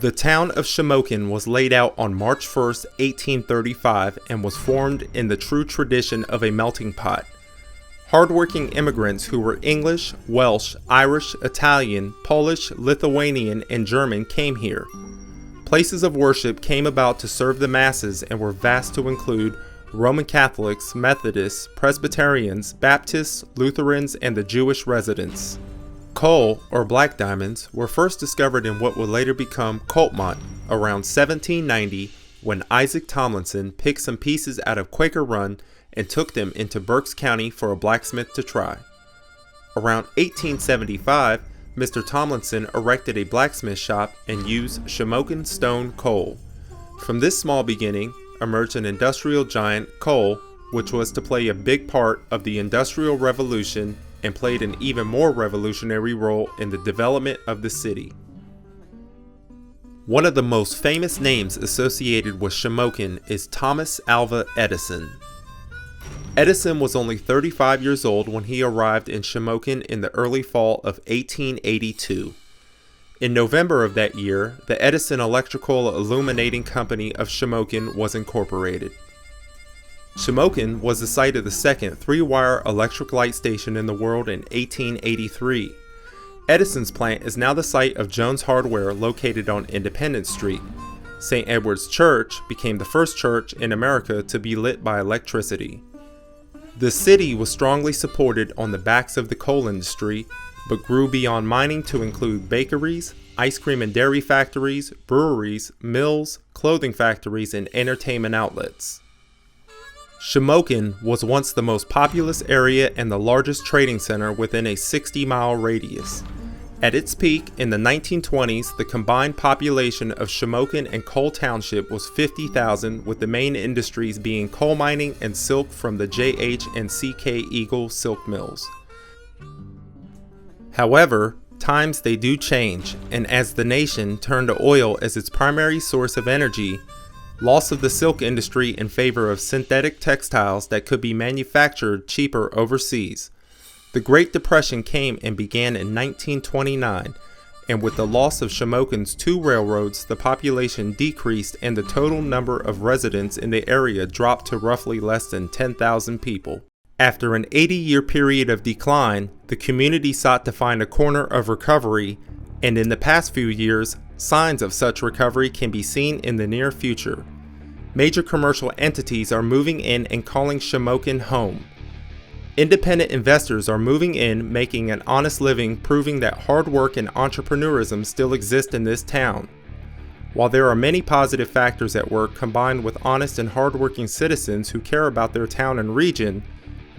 The town of Shamokin was laid out on March 1st, 1835 and was formed in the true tradition of a melting pot. Hardworking immigrants who were English, Welsh, Irish, Italian, Polish, Lithuanian, and German came here. Places of worship came about to serve the masses and were vast to include Roman Catholics, Methodists, Presbyterians, Baptists, Lutherans, and the Jewish residents. Coal, or black diamonds, were first discovered in what would later become Coltmont around 1790 when Isaac Tomlinson picked some pieces out of Quaker Run and took them into Berks County for a blacksmith to try. Around 1875, Mr. Tomlinson erected a blacksmith shop and used Shamokin stone coal. From this small beginning emerged an industrial giant, coal, which was to play a big part of the Industrial Revolution and played an even more revolutionary role in the development of the city. One of the most famous names associated with Shamokin is Thomas Alva Edison. Edison was only 35 years old when he arrived in Shamokin in the early fall of 1882. In November of that year, the Edison Electrical Illuminating Company of Shamokin was incorporated. Shamokin was the site of the second three-wire electric light station in the world in 1883. Edison's plant is now the site of Jones Hardware located on Independence Street. St. Edward's Church became the first church in America to be lit by electricity. The city was strongly supported on the backs of the coal industry, but grew beyond mining to include bakeries, ice cream and dairy factories, breweries, mills, clothing factories, and entertainment outlets. Shamokin was once the most populous area and the largest trading center within a 60-mile radius. At its peak in the 1920s, the combined population of Shamokin and Cole Township was 50,000, with the main industries being coal mining and silk from the J.H. and C.K. Eagle silk mills. However, times they do change, and as the nation turned to oil as its primary source of energy, loss of the silk industry in favor of synthetic textiles that could be manufactured cheaper overseas. The Great Depression came and began in 1929, and with the loss of Shamokin's two railroads, the population decreased and the total number of residents in the area dropped to roughly less than 10,000 people. After an 80-year period of decline, the community sought to find a corner of recovery, and in the past few years, signs of such recovery can be seen in the near future. Major commercial entities are moving in and calling Shamokin home. Independent investors are moving in, making an honest living, proving that hard work and entrepreneurism still exist in this town. While there are many positive factors at work combined with honest and hardworking citizens who care about their town and region,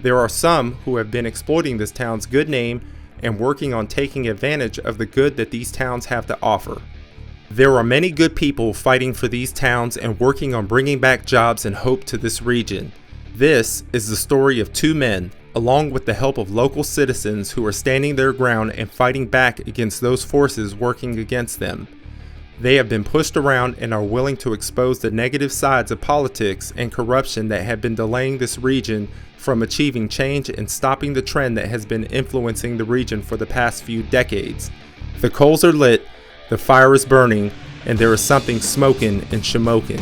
there are some who have been exploiting this town's good name and working on taking advantage of the good that these towns have to offer. There are many good people fighting for these towns and working on bringing back jobs and hope to this region. This is the story of two men, along with the help of local citizens who are standing their ground and fighting back against those forces working against them. They have been pushed around and are willing to expose the negative sides of politics and corruption that have been delaying this region from achieving change and stopping the trend that has been influencing the region for the past few decades. The coals are lit, the fire is burning, and there is something smoking in Shamokin.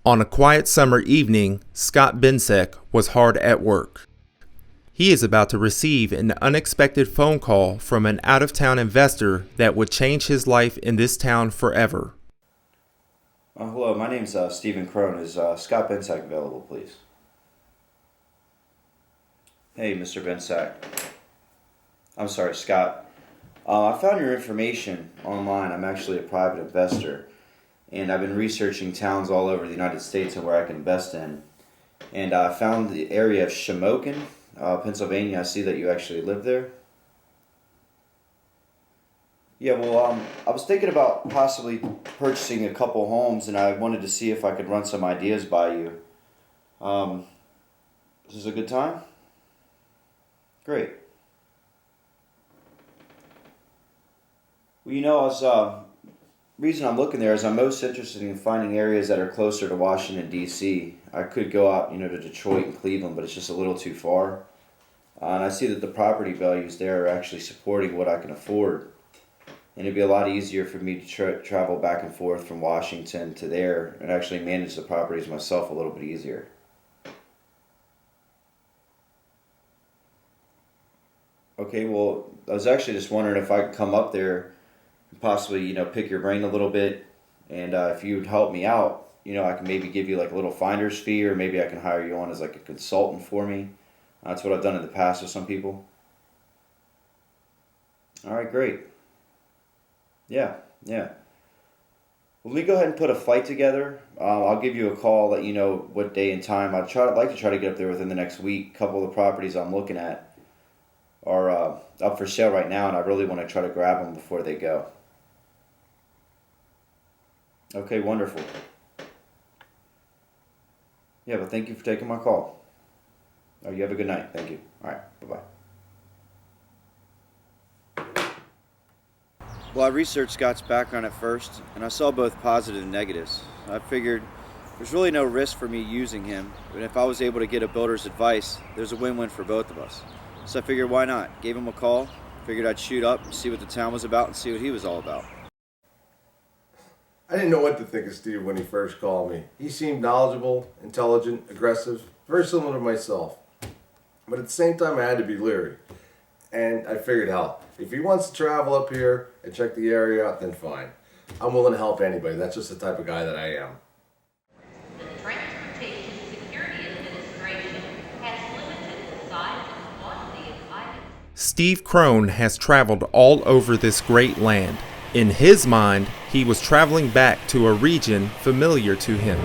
On a quiet summer evening, Scott Binsack was hard at work. He is about to receive an unexpected phone call from an out-of-town investor that would change his life in this town forever. Hello, my name's Stephen Crone. Is Scott Binsack available, please? Hey, Mr. Binsack. I'm sorry, Scott. I found your information online. I'm actually a private investor, and I've been researching towns all over the United States and where I can invest in. And I found the area of Shamokin, Pennsylvania. I see that you actually live there. Yeah, well, I was thinking about possibly purchasing a couple homes, and I wanted to see if I could run some ideas by you. Is this a good time? Great. Well, you know, reason I'm looking there is I'm most interested in finding areas that are closer to Washington, D.C. I could go out, to Detroit and Cleveland, but it's just a little too far. And I see that the property values there are actually supporting what I can afford. and it'd be a lot easier for me to travel back and forth from Washington to there and actually manage the properties myself a little bit easier. Okay, well, I was actually just wondering if I could come up there and possibly, pick your brain a little bit, and if you would help me out, I can maybe give you like a little finder's fee, or maybe I can hire you on as like a consultant for me. That's what I've done in the past with some people. All right, great. Yeah. Well, let me go ahead and put a flight together. I'll give you a call, let you know what day and time. I'd like to try to get up there within the next week. A couple of the properties I'm looking at are up for sale right now, and I really want to try to grab them before they go. Okay, wonderful. Yeah, but thank you for taking my call. Oh, you have a good night. Thank you. All right, bye-bye. Well, I researched Scott's background at first, and I saw both positive and negatives. I figured there's really no risk for me using him, but if I was able to get a builder's advice, there's a win-win for both of us. So I figured, why not? Gave him a call, figured I'd shoot up, see what the town was about, and see what he was all about. I didn't know what to think of Steve when he first called me. He seemed knowledgeable, intelligent, aggressive, very similar to myself. But at the same time, I had to be leery. And I figured, hell, if he wants to travel up here and check the area out, then fine. I'm willing to help anybody. That's just the type of guy that I am. The Transportation Security Administration has limited the size and quantity of items. Steve Crone has traveled all over this great land. In his mind, he was traveling back to a region familiar to him.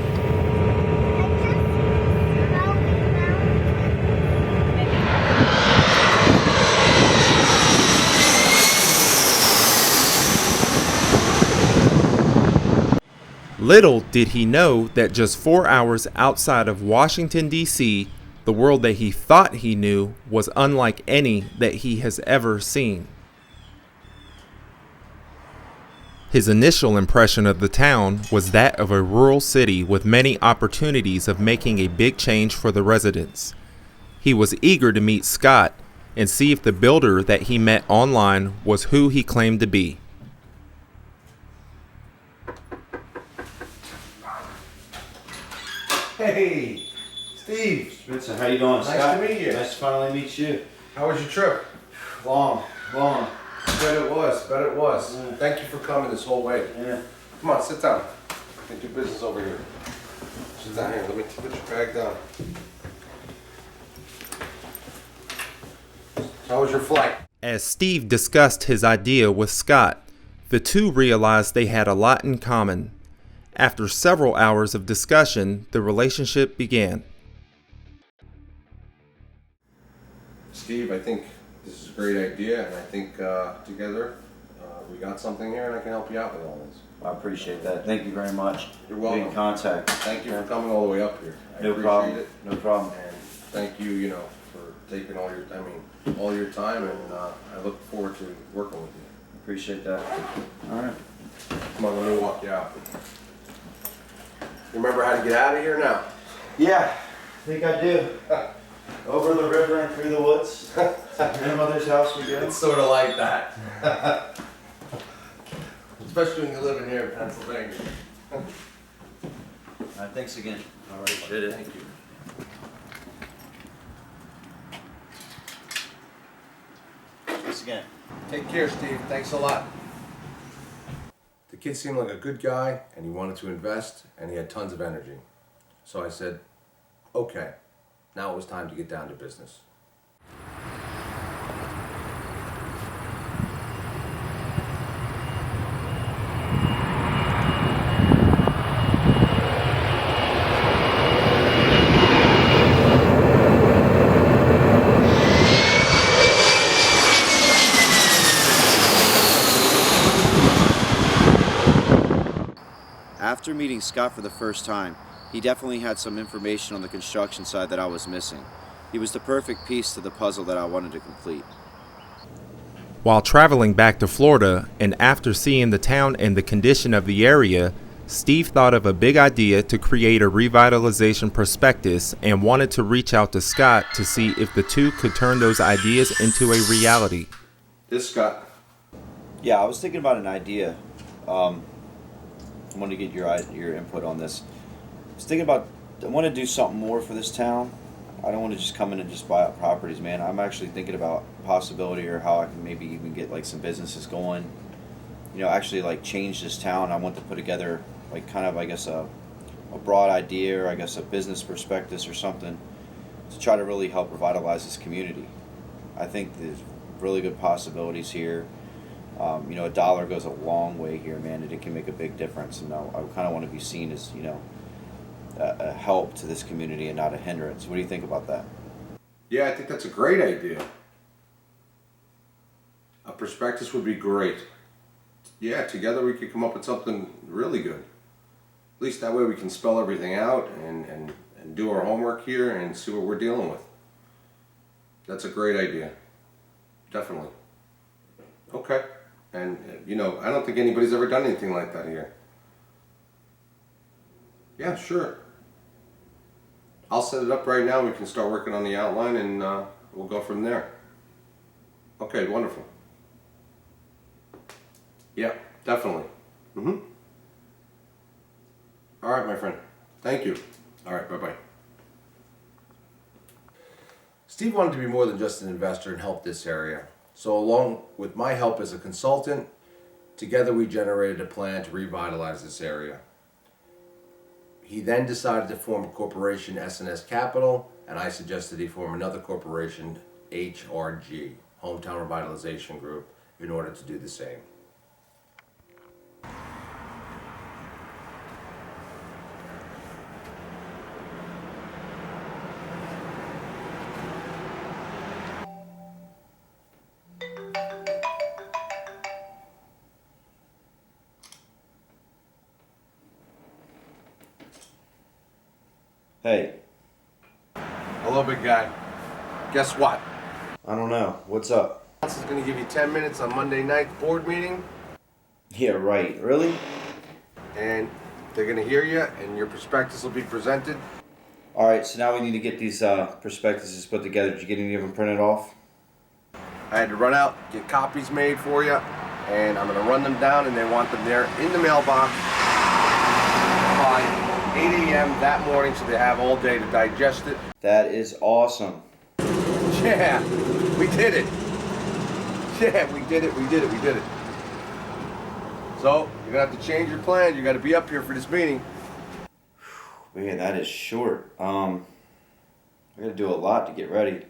Little did he know that just 4 hours outside of Washington, D.C., the world that he thought he knew was unlike any that he has ever seen. His initial impression of the town was that of a rural city with many opportunities of making a big change for the residents. He was eager to meet Scott and see if the builder that he met online was who he claimed to be. Hey, Steve. Spencer, how you doing, Nice Scott? to meet you. Nice to finally meet you. How was your trip? Long. Bet it was. Yeah. Thank you for coming this whole way. Yeah. Come on, sit down. Get your business over here. Sit down here. Let me put your bag down. How was your flight? As Steve discussed his idea with Scott, the two realized they had a lot in common. After several hours of discussion, the relationship began. Steve, I think this is a great idea, and I think together we got something here, and I can help you out with all this. I appreciate that. Thank you very much. You're welcome. Be in contact. Thank you for coming all the way up here. I No appreciate problem. it. No problem. And thank you, for taking all your time, and I look forward to working with you. Appreciate that. All right. Come on, let me walk you out. You remember how to get out of here now? Yeah, I think I do. Over the river and through the woods. To grandmother's house we go. It's sort of like that. Especially when you live in here in Pennsylvania. All right, thanks again. All right, appreciate it. Thank you. Thanks again. Take care, Steve. Thanks a lot. The kid seemed like a good guy, and he wanted to invest, and he had tons of energy. So I said, okay, now it was time to get down to business. After meeting Scott for the first time, he definitely had some information on the construction side that I was missing. He was the perfect piece to the puzzle that I wanted to complete. While traveling back to Florida and after seeing the town and the condition of the area, Steve thought of a big idea to create a revitalization prospectus and wanted to reach out to Scott to see if the two could turn those ideas into a reality. This Scott. Yeah, I was thinking about an idea. Um, I wanted to get your input on this. I was thinking about, I want to do something more for this town. I don't want to just come in and just buy up properties, man. I'm actually thinking about possibility or how I can maybe even get like some businesses going. Actually like change this town. I want to put together like kind of, I guess, a broad idea or I guess a business prospectus or something to try to really help revitalize this community. I think there's really good possibilities here. A dollar goes a long way here, man, and it can make a big difference. And I kind of want to be seen as, a help to this community and not a hindrance. What do you think about that? Yeah, I think that's a great idea. A prospectus would be great. Yeah, together we could come up with something really good. At least that way we can spell everything out and do our homework here and see what we're dealing with. That's a great idea. Definitely. Okay. And, I don't think anybody's ever done anything like that here. Yeah, sure. I'll set it up right now. We can start working on the outline and we'll go from there. Okay, wonderful. Yeah, definitely. All right, my friend. Thank you. All right, bye-bye. Steve wanted to be more than just an investor and help this area. So along with my help as a consultant, together we generated a plan to revitalize this area. He then decided to form a corporation, S&S Capital, and I suggested he form another corporation, HRG, Hometown Revitalization Group, in order to do the same. Hey, Hello, big guy. Guess what? I don't know. What's up? This is going to give you 10 minutes on Monday night board meeting, Yeah, right. Really? and they're going to hear you, and your prospectus will be presented. All right, so now we need to get these prospectuses put together. Did you get any of them printed off? I had to run out, get copies made for you, and I'm going to run them down, and they want them there in the mailbox by 8 a.m. that morning, so they have all day to digest it. That is awesome. Yeah, we did it. Yeah, we did it. So, you're going to have to change your plan. You got to be up here for this meeting. Man, that is short. I got to do a lot to get ready.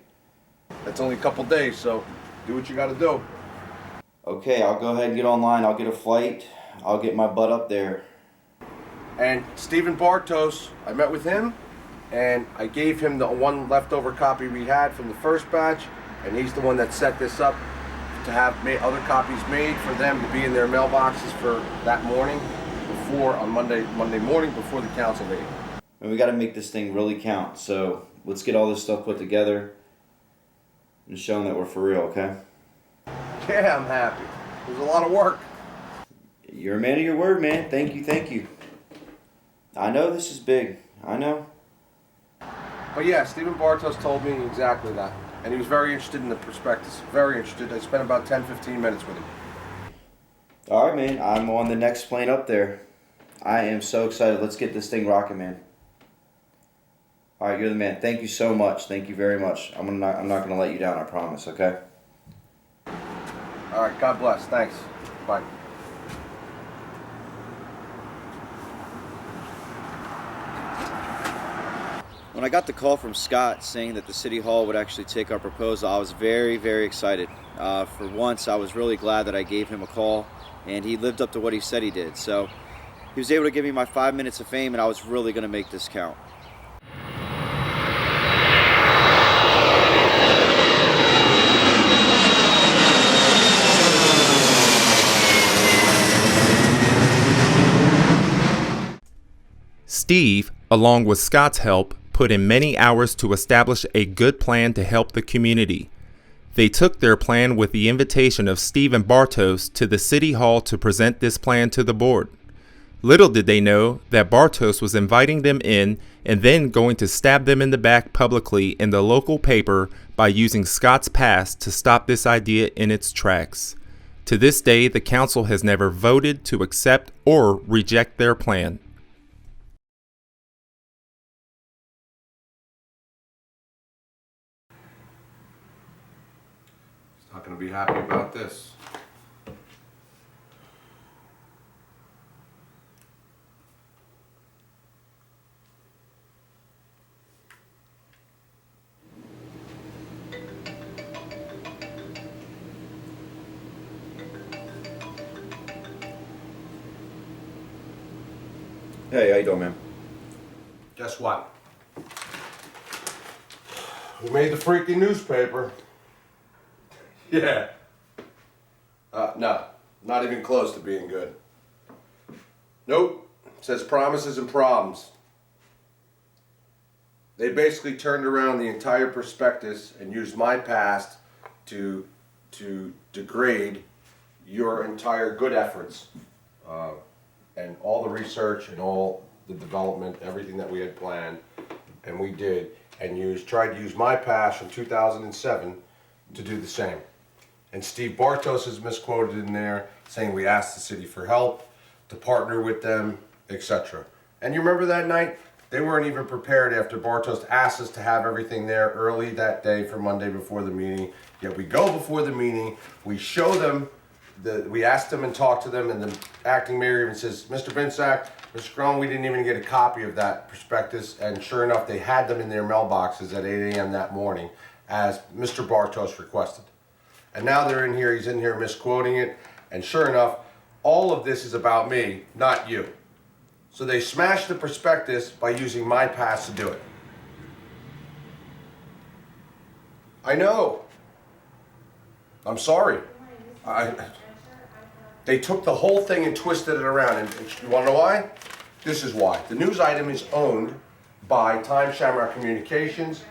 That's only a couple days, so do what you got to do. Okay, I'll go ahead and get online. I'll get a flight. I'll get my butt up there. And Stephen Bartos, I met with him, and I gave him the one leftover copy we had from the first batch, and he's the one that set this up to have other copies made for them to be in their mailboxes for that morning, on Monday morning before the council meeting. And we got to make this thing really count. So let's get all this stuff put together and show them that we're for real, okay? Yeah, I'm happy. It was a lot of work. You're a man of your word, man. Thank you. I know this is big. I know. But yeah, Stephen Bartos told me exactly that. And he was very interested in the prospectus. Very interested. I spent about 10-15 minutes with him. All right, man. I'm on the next plane up there. I am so excited. Let's get this thing rocking, man. All right, you're the man. Thank you so much. Thank you very much. I'm not going to let you down, I promise, okay? All right, God bless. Thanks. Bye. When I got the call from Scott saying that the City Hall would actually take our proposal, I was very, very excited. For once, I was really glad that I gave him a call, and he lived up to what he said he did. So he was able to give me my 5 minutes of fame, and I was really going to make this count. Steve, along with Scott's help, put in many hours to establish a good plan to help the community. They took their plan with the invitation of Steven Bartos to the City Hall to present this plan to the board. Little did they know that Bartos was inviting them in and then going to stab them in the back publicly in the local paper by using Scott's past to stop this idea in its tracks. To this day, the council has never voted to accept or reject their plan. He's not going to be happy about this. Hey, how you doing, man? Guess what? We made the freaking newspaper. Yeah. No, not even close to being good. Nope. It says promises and problems. They basically turned around the entire prospectus and used my past to degrade your entire good efforts. And all the research and all the development, everything that we had planned, and we did, and tried to use my past from 2007 to do the same. And Steve Bartos is misquoted in there, saying we asked the city for help, to partner with them, etc. And you remember that night? They weren't even prepared after Bartos asked us to have everything there early that day for Monday before the meeting. Yet we go before the meeting, we show them, we asked them and talked to them, and the acting mayor even says, Mr. Binsack, Mr. Crone, we didn't even get a copy of that prospectus, and sure enough, they had them in their mailboxes at 8 a.m. that morning, as Mr. Bartos requested. And now they're in here, he's in here misquoting it, and sure enough, all of this is about me, not you. So they smashed the prospectus by using my past to do it. I know. I'm sorry. They took the whole thing and twisted it around. And you want to know why? This is why. The news item is owned by Time Shamrock Communications,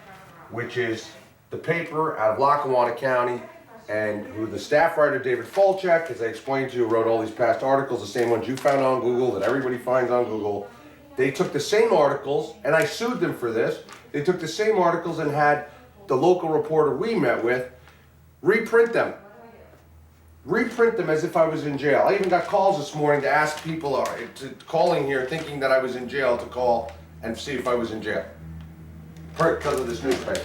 which is the paper out of Lackawanna County, and who the staff writer, David Folchak, as I explained to you, wrote all these past articles, the same ones you found on Google, that everybody finds on Google. They took the same articles, and I sued them for this. They took the same articles and had the local reporter we met with reprint them. Reprint them as if I was in jail. I even got calls this morning to ask people calling here thinking that I was in jail to call and see if I was in jail. Because of this newspaper.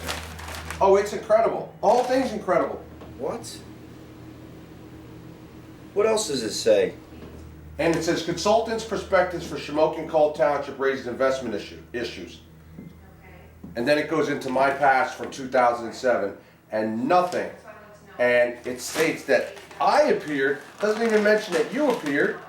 Oh, it's incredible. The whole thing's incredible. What? What else does it say? And it says consultants' prospectus for Shamokin Cole Township raises investment issues. And then it goes into my past from 2007 and nothing. And it states that I appeared, doesn't even mention that you appeared.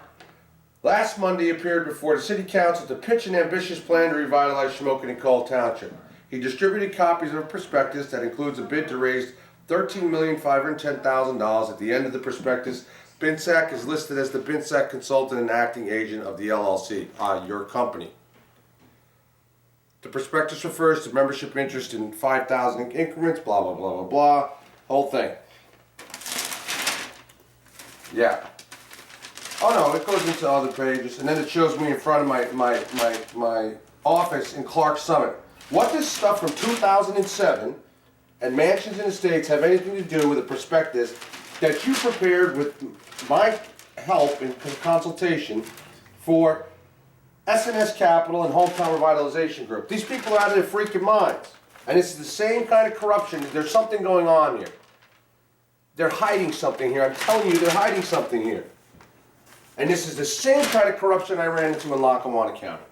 Last Monday appeared before the City Council to pitch an ambitious plan to revitalize Shamokin and Cole Township. He distributed copies of a prospectus that includes a bid to raise $13,510,000. At the end of the prospectus, Binsack is listed as the Binsack consultant and acting agent of the LLC, your company. The prospectus refers to membership interest in 5,000 increments, blah, blah, blah, blah, blah. Whole thing. Yeah. Oh no, it goes into other pages, and then it shows me in front of my office in Clark Summit. What does stuff from 2007 and mansions and estates have anything to do with a prospectus that you prepared with my help and consultation for SNS Capital and Hometown Revitalization Group? These people are out of their freaking minds. And it's the same kind of corruption. There's something going on here. They're hiding something here. I'm telling you, they're hiding something here. And this is the same kind of corruption I ran into in Lackawanna County.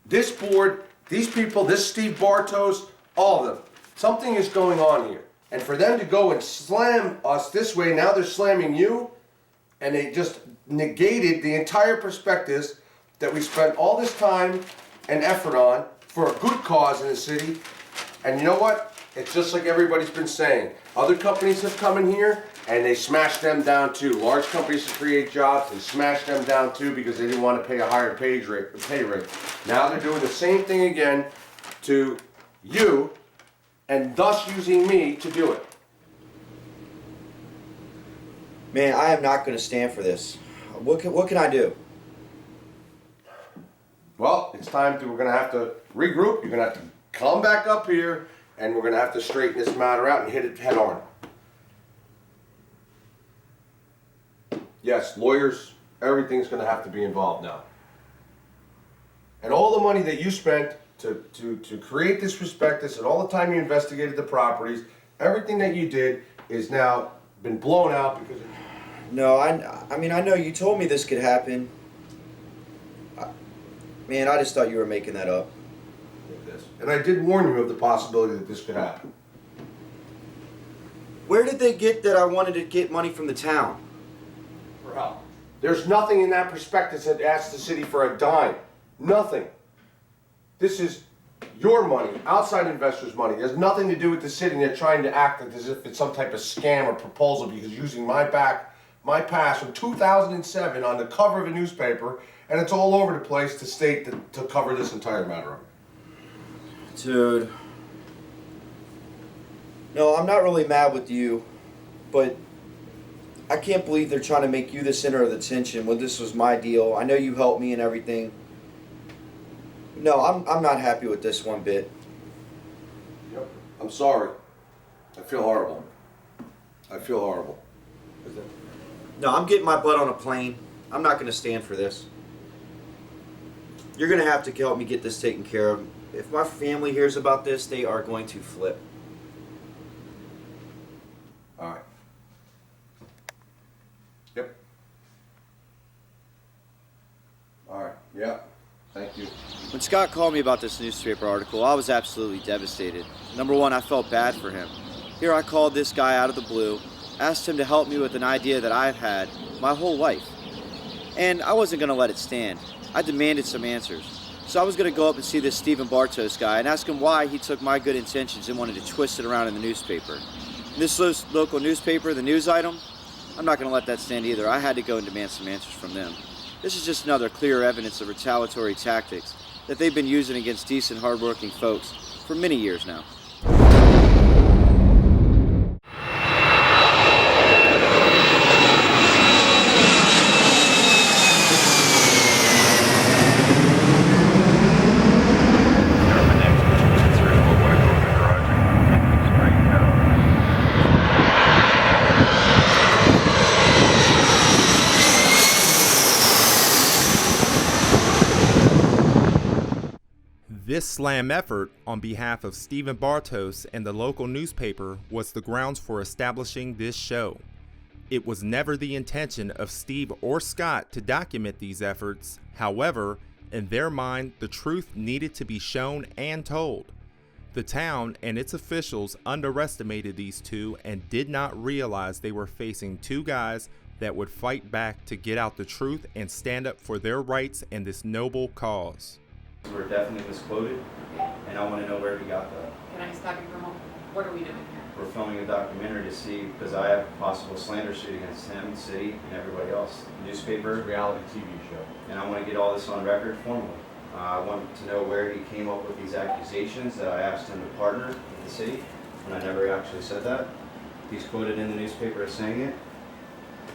This board, these people, this Steve Bartos, all of them. Something is going on here. And for them to go and slam us this way, now they're slamming you, and they just negated the entire prospectus that we spent all this time and effort on for a good cause in the city. And you know what? It's just like everybody's been saying. Other companies have come in here and they smashed them down too. Large companies to create jobs, they smashed them down too because they didn't want to pay a higher pay rate. Now they're doing the same thing again to you, and thus using me to do it. Man, I am not going to stand for this. What can I do? Well, it's time we're going to have to regroup. You're going to have to come back up here, and we're going to have to straighten this matter out and hit it head on. Yes, lawyers, everything's going to have to be involved now. And all the money that you spent to create this prospectus and all the time you investigated the properties, everything that you did is now been blown out because of... No, I mean, I know you told me this could happen. Man, I just thought you were making that up. this. And I did warn you of the possibility that this could happen. Where did they get that I wanted to get money from the town? Well, there's nothing in that prospectus that asks the city for a dime. Nothing. This is your money, outside investors' money. There's nothing to do with the city, and they're trying to act as if it's some type of scam or proposal because using my past from 2007 on the cover of a newspaper, and it's all over the place to state that, to cover this entire matter up. Dude. No, I'm not really mad with you, but I can't believe they're trying to make you the center of the attention when this was my deal. I know you helped me and everything. No, I'm not happy with this one bit. Yep. I'm sorry. I feel horrible. I feel horrible. No, I'm getting my butt on a plane. I'm not going to stand for this. You're going to have to help me get this taken care of. If my family hears about this, they are going to flip. All right. Yep. All right. Yeah. Thank you. When Scott called me about this newspaper article, I was absolutely devastated. Number one, I felt bad for him. Here I called this guy out of the blue, asked him to help me with an idea that I've had my whole life. And I wasn't going to let it stand. I demanded some answers. So I was going to go up and see this Steven Bartos guy and ask him why he took my good intentions and wanted to twist it around in the newspaper. This local newspaper, the news item, I'm not going to let that stand either. I had to go and demand some answers from them. This is just another clear evidence of retaliatory tactics that they've been using against decent, hardworking folks for many years now. This slam effort on behalf of Steven Bartos and the local newspaper was the grounds for establishing this show. It was never the intention of Steve or Scott to document these efforts. However, in their mind, the truth needed to be shown and told. The town and its officials underestimated these two and did not realize they were facing two guys that would fight back to get out the truth and stand up for their rights in this noble cause. We're definitely misquoted, and I want to know where we got that. Can I stop you for a moment? What are we doing here? We're filming a documentary to see, because I have a possible slander suit against him, the city, and everybody else. The newspaper, Reality TV show. and I want to get all this on record formally. I want to know where he came up with these accusations that I asked him to partner with the city, and I never actually said that. He's quoted in the newspaper as saying it.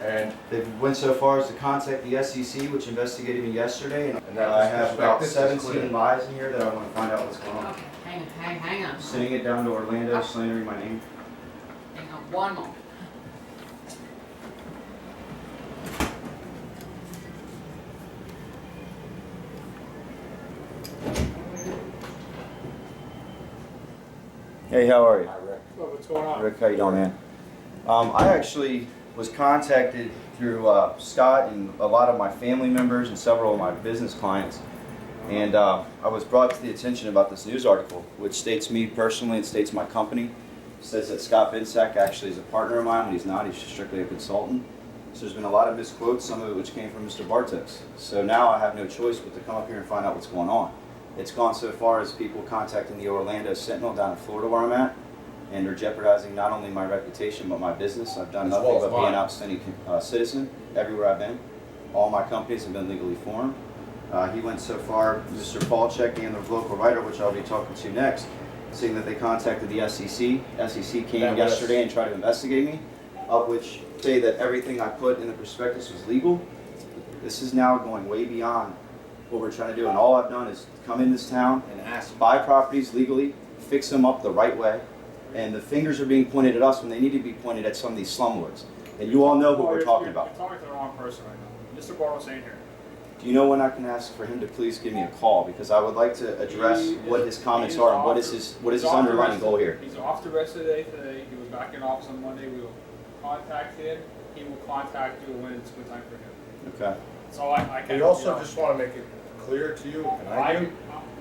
And they went so far as to contact the SEC, which investigated me yesterday, and I have about 17 lies in here that I want to find out what's going on. Okay, hang on. Sending it down to Orlando, slandering my name. Hang on one moment. Hey, how are you? Hi, Rick. What's going on? Rick, how you doing, man? I actually was contacted through Scott and a lot of my family members and several of my business clients, and I was brought to the attention about this news article, which states me personally and states my company. It says that Scott Binsack actually is a partner of mine when he's not. He's just strictly a consultant. So there's been a lot of misquotes, some of it which came from Mr. Bartos. So now I have no choice but to come up here and find out what's going on. It's gone so far as people contacting the Orlando Sentinel down in Florida where I'm at, and they're jeopardizing not only my reputation but my business. I've done As nothing well as but be mine. an outstanding citizen everywhere I've been. All my companies have been legally formed. He went so far, Mr. Paulchek and the local writer, which I'll be talking to next, saying that they contacted the SEC. SEC came That was- yesterday and tried to investigate me, of which say that everything I put in the prospectus was legal. This is now going way beyond what we're trying to do, and all I've done is come in this town and ask, buy properties legally, fix them up the right way, and the fingers are being pointed at us when they need to be pointed at some of these slumlords. And you all know who we're talking about. You're talking to the wrong person right now. Mr. Bartles ain't here. Do you know when I can ask for him to please give me a call? Because I would like to address what his comments are and what is his underlying goal here. He's off the rest of the day today. He was back in office on Monday. We will contact him. He will contact you when it's good time for him. Okay. That's all I can. We also just want to make it clear to you, and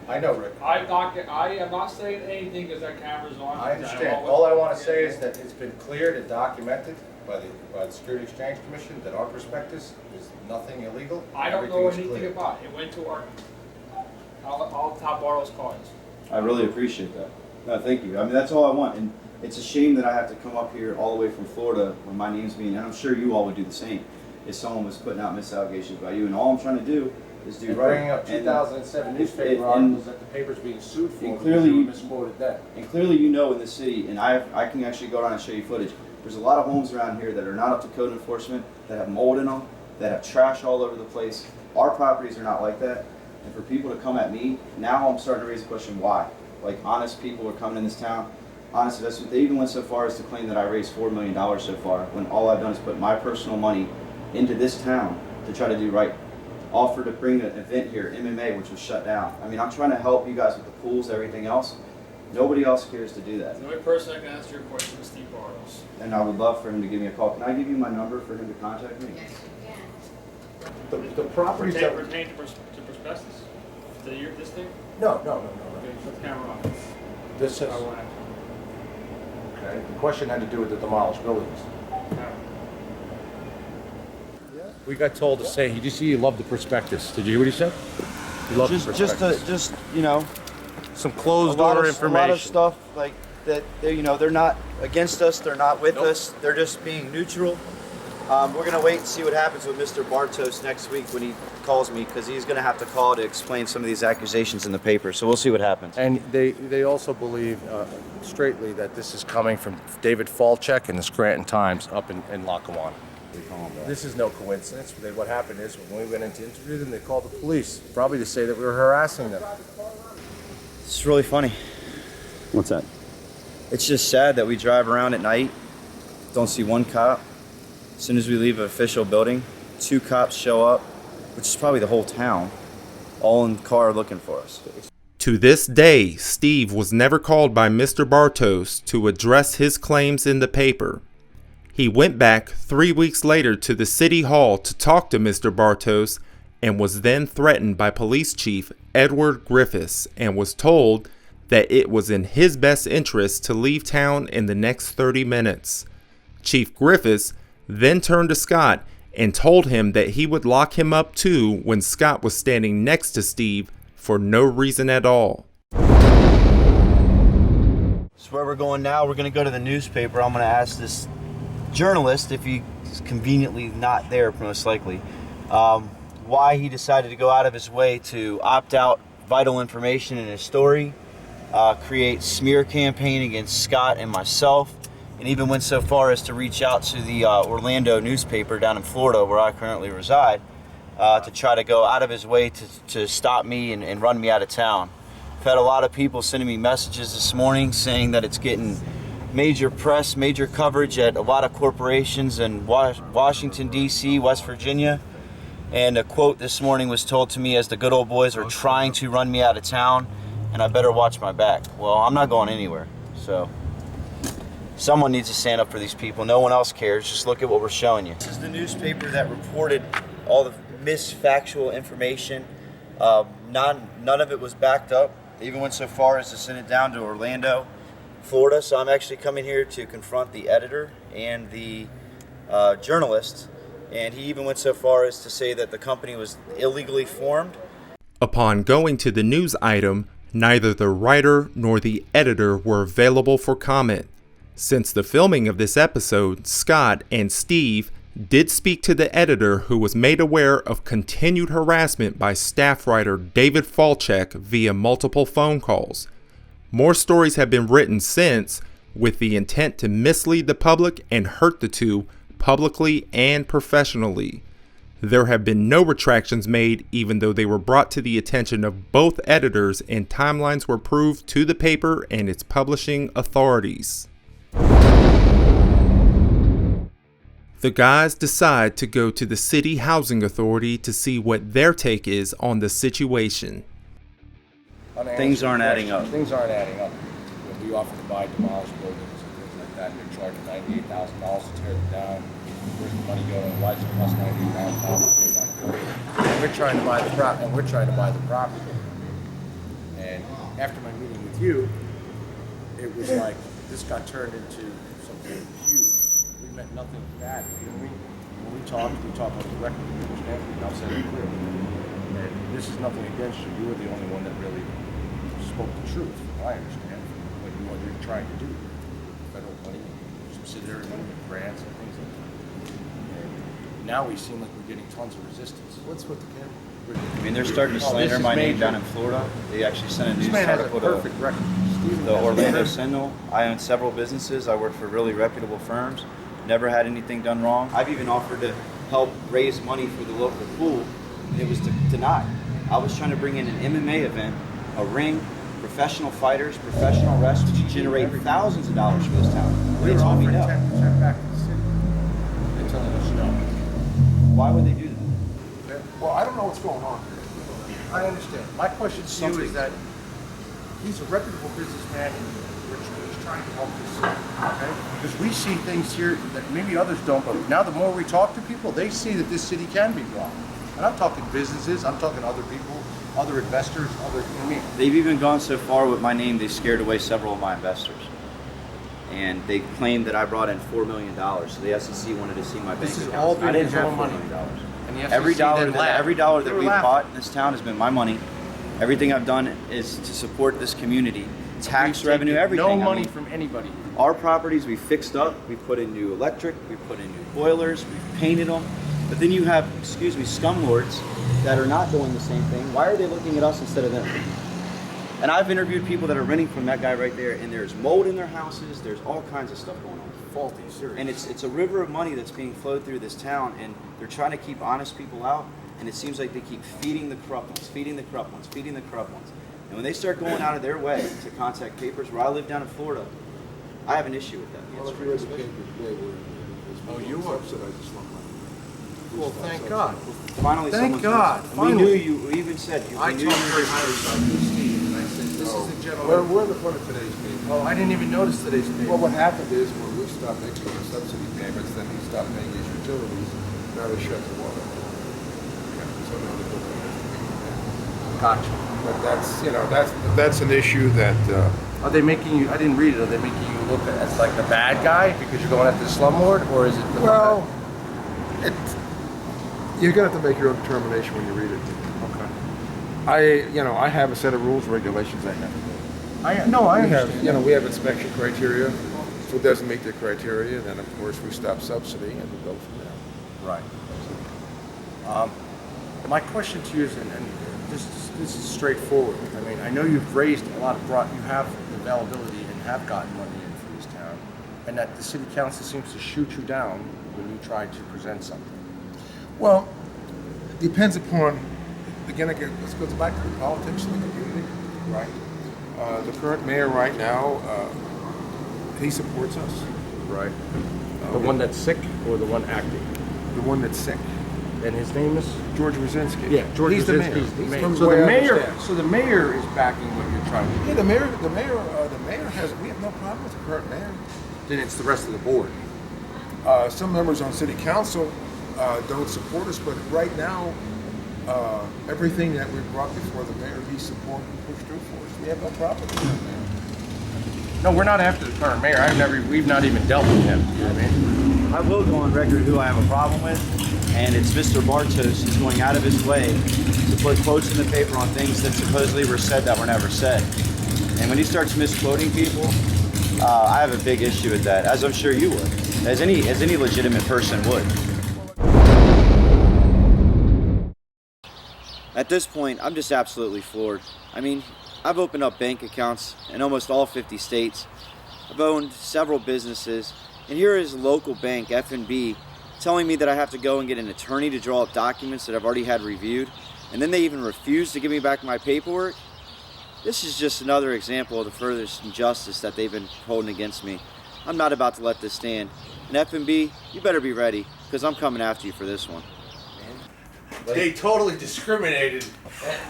I know, Rick. I am not saying anything because that camera's on. I understand. All I want to say is that it's been cleared and documented by the Security Exchange Commission that our prospectus is nothing illegal. I don't know Everything is anything clear. about it. It went to our. I'll top Bartles' cards. I really appreciate that. No, thank you. I mean, that's all I want. And it's a shame that I have to come up here all the way from Florida when my name's being, and I'm sure you all would do the same, if someone was putting out misallegations about you. And all I'm trying to do is do And right. bringing up 2007 newspaper articles that the paper's being sued for and because clearly- you were misquoted then. And clearly you know in the city, and I can actually go around and show you footage, there's a lot of homes around here that are not up to code enforcement, that have mold in them, that have trash all over the place. Our properties are not like that. And for people to come at me, now I'm starting to raise the question why. Like honest people are coming in this town, honest investment. They even went so far as to claim that I raised $4 million so far, when all I've done is put my personal money into this town to try to do right. Offered to bring an event here, MMA, which was shut down. I mean, I'm trying to help you guys with the pools, everything else. Nobody else cares to do that. The only person that can answer your question is Steve Bartles. And I would love for him to give me a call. Can I give you my number for him to contact me? Yes, you can. The properties that... Pertain to prospectus? This thing? No. Okay, shut the camera off. This is... I won't answer. Okay. The question had to do with the demolished buildings. We got told to say, did you see you love the prospectus? Did you hear what he said? You love the prospectus. Just you know, Some closed a lot door of information. stuff like that. They're not against us. They're not with us. They're just being neutral. We're gonna wait and see what happens with Mr. Bartos next week when he calls me, because he's gonna have to call to explain some of these accusations in the paper. So we'll see what happens. And they also believe straightly that this is coming from David Falchek in the Scranton Times up in Lackawanna. This is no coincidence. What happened is when we went in to interview them, they called the police, probably to say that we were harassing them. It's really funny. What's that? It's just sad that we drive around at night, don't see one cop. As soon as we leave an official building, 2 cops show up, which is probably the whole town, all in the car looking for us. To this day, Steve was never called by Mr. Bartos to address his claims in the paper. He went back 3 weeks later to the city hall to talk to Mr. Bartos and was then threatened by Police Chief Edward Griffiths and was told that it was in his best interest to leave town in the next 30 minutes. Chief Griffiths then turned to Scott and told him that he would lock him up too when Scott was standing next to Steve for no reason at all. So where we're going now, we're going to go to the newspaper. I'm going to ask this journalist, if he's conveniently not there most likely, why he decided to go out of his way to opt out vital information in his story, create smear campaign against Scott and myself, and even went so far as to reach out to the Orlando newspaper down in Florida where I currently reside, to try to go out of his way to stop me and run me out of town. I've had a lot of people sending me messages this morning saying that it's getting major press, major coverage at a lot of corporations in Washington, D.C., West Virginia. And a quote this morning was told to me as the good old boys are trying to run me out of town, and I better watch my back. Well, I'm not going anywhere. So someone needs to stand up for these people. No one else cares. Just look at what we're showing you. This is the newspaper that reported all the misfactual information. None of it was backed up. They even went so far as to send it down to Orlando, Florida. So I'm actually coming here to confront the editor and the journalist, and he even went so far as to say that the company was illegally formed. Upon going to the news item, neither the writer nor the editor were available for comment. Since the filming of this episode, Scott and Steve did speak to the editor, who was made aware of continued harassment by staff writer David Falchek via multiple phone calls. More stories have been written since, with the intent to mislead the public and hurt the two publicly and professionally. There have been no retractions made, even though they were brought to the attention of both editors and timelines were proved to the paper and its publishing authorities. The guys decide to go to the City Housing Authority to see what their take is on the situation. Things aren't adding up. Things aren't adding up. When we offer to buy demolished buildings and things like that, they're charging $98,000 to tear them down. Where's the money going? Why does it cost $98,000 to tear down a building? And we're trying to buy the property. And after my meeting with you, it was like this got turned into something huge. We meant nothing bad. You know what I mean? When we talk on the record. You understand? And I'll say it clearly. And this is nothing against you. You were the only one that really spoke the truth, from what I understand, what you're trying to do. Federal money, subsidiary money, grants, and things like that. And now we seem like we're getting tons of resistance. What's with the camera? I mean, they're starting to slander my name down in Florida. They actually sent a This news man has a article perfect to record. Steven the has a Orlando perfect- Sentinel. I own several businesses. I work for really reputable firms. Never had anything done wrong. I've even offered to help raise money for the local pool, and it was denied. I was trying to bring in an MMA event, a ring, professional fighters, professional wrestlers, which generate thousands of dollars for this town. They We're told me offering no. 10% back to the city. They're telling us no. Why would they do that? Well, I don't know what's going on. I understand. My question to you Something. is that he's a reputable businessman and he's trying to help this city, okay? Because we see things here that maybe others don't, but now the more we talk to people, they see that this city can be brought. And I'm talking businesses, I'm talking other people, other investors, I mean, They've even gone so far with my name, they scared away several of my investors. And they claimed that I brought in $4 million. So the SEC wanted to see my bank This has accounts. all been I didn't his have own $4 money. million. and the Every FCC dollar then that laughed. every dollar They that were we've laughing. bought in this town has been my money. Everything I've done is to support this community. Tax We've revenue, taken everything. No I money mean, from anybody. our properties we fixed up. We put in new electric. We put in new boilers. We've painted them. But then you have, scumlords that are not doing the same thing. Why are they looking at us instead of them? And I've interviewed people that are renting from that guy right there, and there's mold in their houses. There's all kinds of stuff going on. Faulty, serious. And it's a river of money that's being flowed through this town, and they're trying to keep honest people out, and it seems like they keep feeding the corrupt ones, feeding the corrupt ones, feeding the corrupt ones. And when they start going out of their way to contact papers, where I live down in Florida, I have an issue with that. Well, if you read the paper today, Oh, you were? subsidized Islam. Well, thank God. Finally, Thank someone's God, listening. finally. We knew you. We even said you. I we talked knew you. very highly about you, Steve, and I said, this is the gentleman. We're in the front of today's meeting. Oh, I didn't even notice today's paper. Well, what happened is when we stopped making the subsidy payments, then he stopped paying his utilities. Now they shut the water. Yeah, so now they're looking at Gotcha. But that's an issue that Are they making you, I didn't read it, are they making you look as like the bad guy because you're going after the slumlord, or is it the well, you're gonna have to make your own determination when you read it. Okay. I have a set of rules and regulations I have to do. No, I We have, understand. we have inspection criteria. If it doesn't meet the criteria, then of course we stop subsidy and we go from there. Right. My question to you is, and this is straightforward. I mean, I know you've raised a lot of, you have the availability and have gotten money in for this town, and that the city council seems to shoot you down when you try to present something. Well, it depends upon, again, this goes back to the politics of the community, right? The current mayor right now, he supports us. Right. The one that's sick or the one acting? The one that's sick, And his name is? George Wazinski. Yeah, George He's the mayor. Wazinski's the mayor. From So way the I mayor, understand. so the mayor is backing what you're trying to do. Yeah, the mayor has. We have no problem with the current mayor. Then it's the rest of the board. Some members on city council don't support us, but right now, everything that we brought before the mayor, he supported and pushed through for us. We have no problem with the mayor. No, we're not after the current mayor. We've not even dealt with him. You know what I mean? I will go on record who I have a problem with, and it's Mr. Bartos. He's going out of his way to put quotes in the paper on things that supposedly were said that were never said. And when he starts misquoting people, I have a big issue with that, as I'm sure you would, as any legitimate person would. At this point, I'm just absolutely floored. I mean, I've opened up bank accounts in almost all 50 states. I've owned several businesses, and here is local bank, F&B, telling me that I have to go and get an attorney to draw up documents that I've already had reviewed, and then they even refuse to give me back my paperwork. This is just another example of the furthest injustice that they've been holding against me. I'm not about to let this stand. And F&B, you better be ready, because I'm coming after you for this one. They totally discriminated.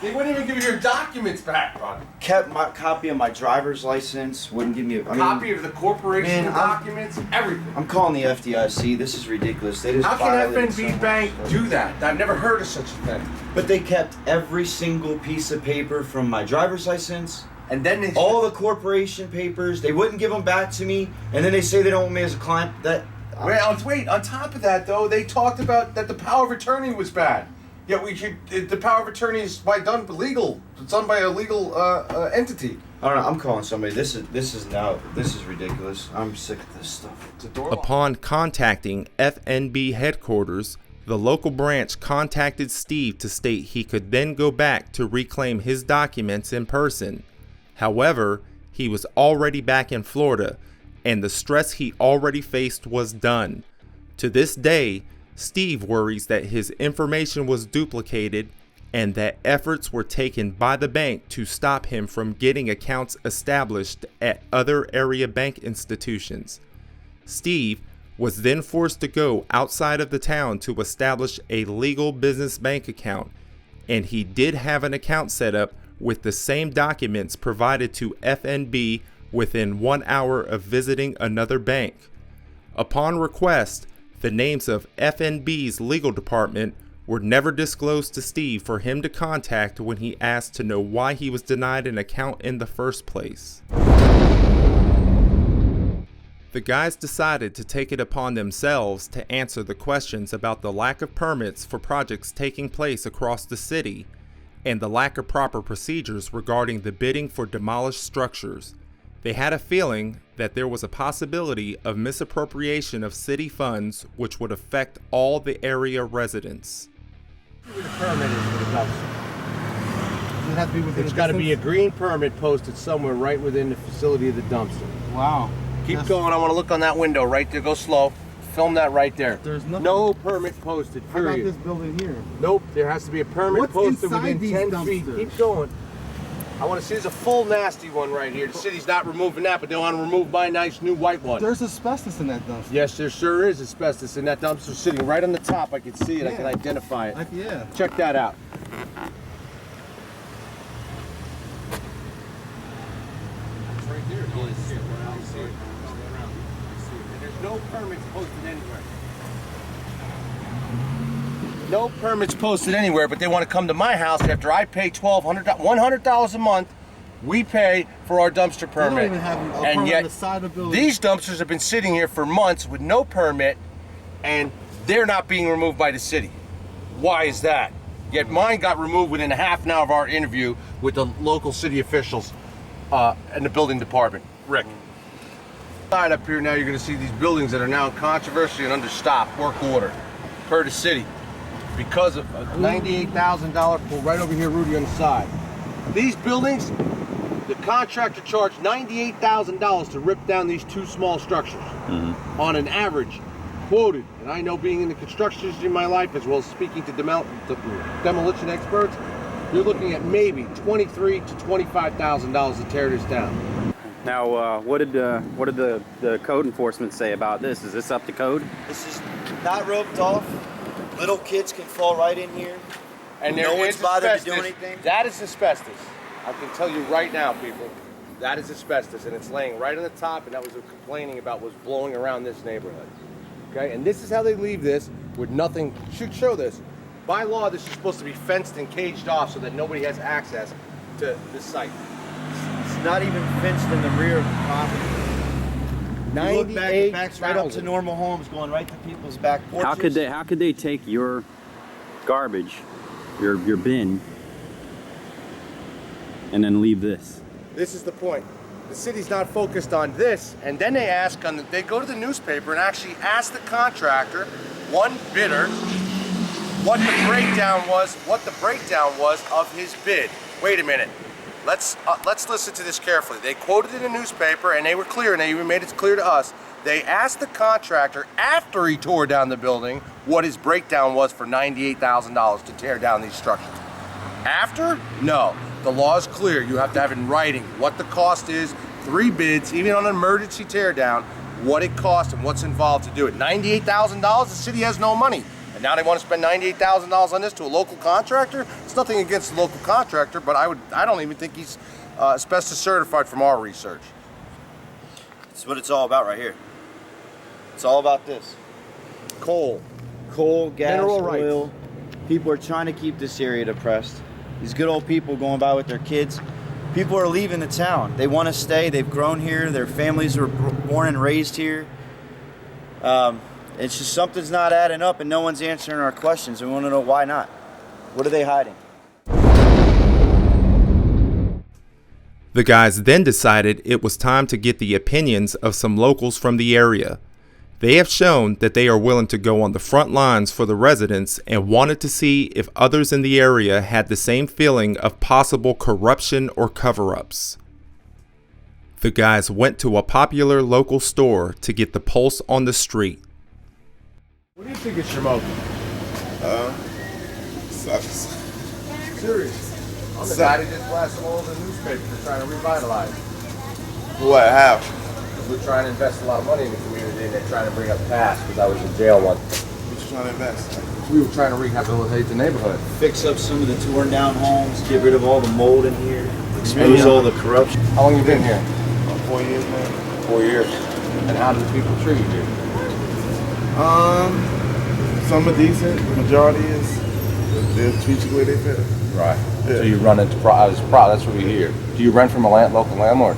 They wouldn't even give you your documents back, bud. Kept my copy of my driver's license, wouldn't give me a Copy of the corporation documents, everything. I'm calling the FDIC. This is ridiculous. They just How can violated FNB so Bank much. do that? I've never heard of such a thing. But they kept every single piece of paper from my driver's license, And then they all the corporation papers. They wouldn't give them back to me, and then they say they don't want me as a client. Wait, on top of that, though, they talked about that the power of attorney was bad. Yet the power of attorney is illegal. It's done by a legal entity. I don't know. I'm calling somebody. This is ridiculous. I'm sick of this stuff. Upon contacting FNB headquarters, the local branch contacted Steve to state he could then go back to reclaim his documents in person. However, he was already back in Florida, and the stress he already faced was done. To this day, Steve worries that his information was duplicated and that efforts were taken by the bank to stop him from getting accounts established at other area bank institutions. Steve was then forced to go outside of the town to establish a legal business bank account, and he did have an account set up with the same documents provided to FNB within 1 hour of visiting another bank. Upon request, the names of FNB's legal department were never disclosed to Steve for him to contact when he asked to know why he was denied an account in the first place. The guys decided to take it upon themselves to answer the questions about the lack of permits for projects taking place across the city and the lack of proper procedures regarding the bidding for demolished structures. They had a feeling that there was a possibility of misappropriation of city funds which would affect all the area residents. The permit is for the dumpster. Does it have to be within It's a got to be a distance? green permit posted somewhere right within the facility of the dumpster. Wow. Keep That's- going. I want to look on that window right there. Go slow. Film that right there. There's nothing. No permit posted, How about period. this building here? Nope. There has to be a permit What's posted inside within these 10 feet. dumpsters? Keep going. I want to see. There's a full nasty one right here. The city's not removing that, but they want to remove my nice new white one. There's asbestos in that dumpster. Yes, there sure is asbestos in that dumpster sitting right on the top. I can see it. I can Yeah. identify it. Yeah. Check that out. It's right there. No, I see it. I see it. And there's no permits posted anywhere. No permits posted anywhere, but they want to come to my house after I pay $100 a month. We pay for our dumpster permit. They don't even have a and permit yet, on the side of the building. these dumpsters have been sitting here for months with no permit, and they're not being removed by the city. Why is that? Yet mine got removed within a half an hour of our interview with the local city officials and the building department. Rick. Side up here now, you're going to see these buildings that are now in controversy and under stop work order per the city because of a $98,000 pull right over here, Rudy, on the side. These buildings, the contractor charged $98,000 to rip down these two small structures on an average. Quoted, and I know being in the construction industry in my life as well as speaking to demolition experts, you're looking at maybe $23,000 to $25,000 to tear this down. Now, what did the code enforcement say about this? Is this up to code? This is not roped off. Little kids can fall right in here. And no there one's is bothered to do asbestos. anything. That is asbestos. I can tell you right now, people, that is asbestos, and it's laying right on the top, and that was what complaining about was blowing around this neighborhood. Okay, and this is how they leave this with nothing. Should show this. By law, this is supposed to be fenced and caged off so that nobody has access to this site. It's not even fenced in the rear of the property. You look back, it backs right up to normal homes, going right to people's back porches. How could they take your garbage, your bin, and then leave this? This is the point. The city's not focused on this, and then they go to the newspaper and actually ask the contractor, one bidder, what the breakdown was of his bid. Wait a minute. Let's listen to this carefully. They quoted in the newspaper, and they were clear, and they even made it clear to us. They asked the contractor after he tore down the building what his breakdown was for $98,000 to tear down these structures. After? No. The law is clear. You have to have in writing what the cost is, 3 bids, even on an emergency tear down, what it costs and what's involved to do it. $98,000, the city has no money. And now they want to spend $98,000 on this to a local contractor? It's nothing against the local contractor, but I don't even think he's asbestos certified from our research. That's what it's all about right here. It's all about this. Coal. Coal, gas, Mineral rights. oil. People are trying to keep this area depressed. These good old people going by with their kids. People are leaving the town. They want to stay. They've grown here. Their families were born and raised here. It's just something's not adding up, and no one's answering our questions. We want to know why not. What are they hiding? The guys then decided it was time to get the opinions of some locals from the area. They have shown that they are willing to go on the front lines for the residents and wanted to see if others in the area had the same feeling of possible corruption or cover-ups. The guys went to a popular local store to get the pulse on the street. What do you think of Shamokin? Sucks. Serious. I'm the guy that just blasted all over the newspaper for trying to revitalize. What? How? We're trying to invest a lot of money in the community, and they're trying to bring up past because I was in jail once. What you trying to invest? We were trying to rehabilitate the neighborhood. Fix up some of the torn down homes, get rid of all the mold in here, expose all the corruption. How long you been here? 4 years, man. 4 years. And how do the people treat you here? Some are decent. The majority is they'll treat you the way they feel. Right. Yeah. So you run into that's what we hear. Do you rent from a local landlord?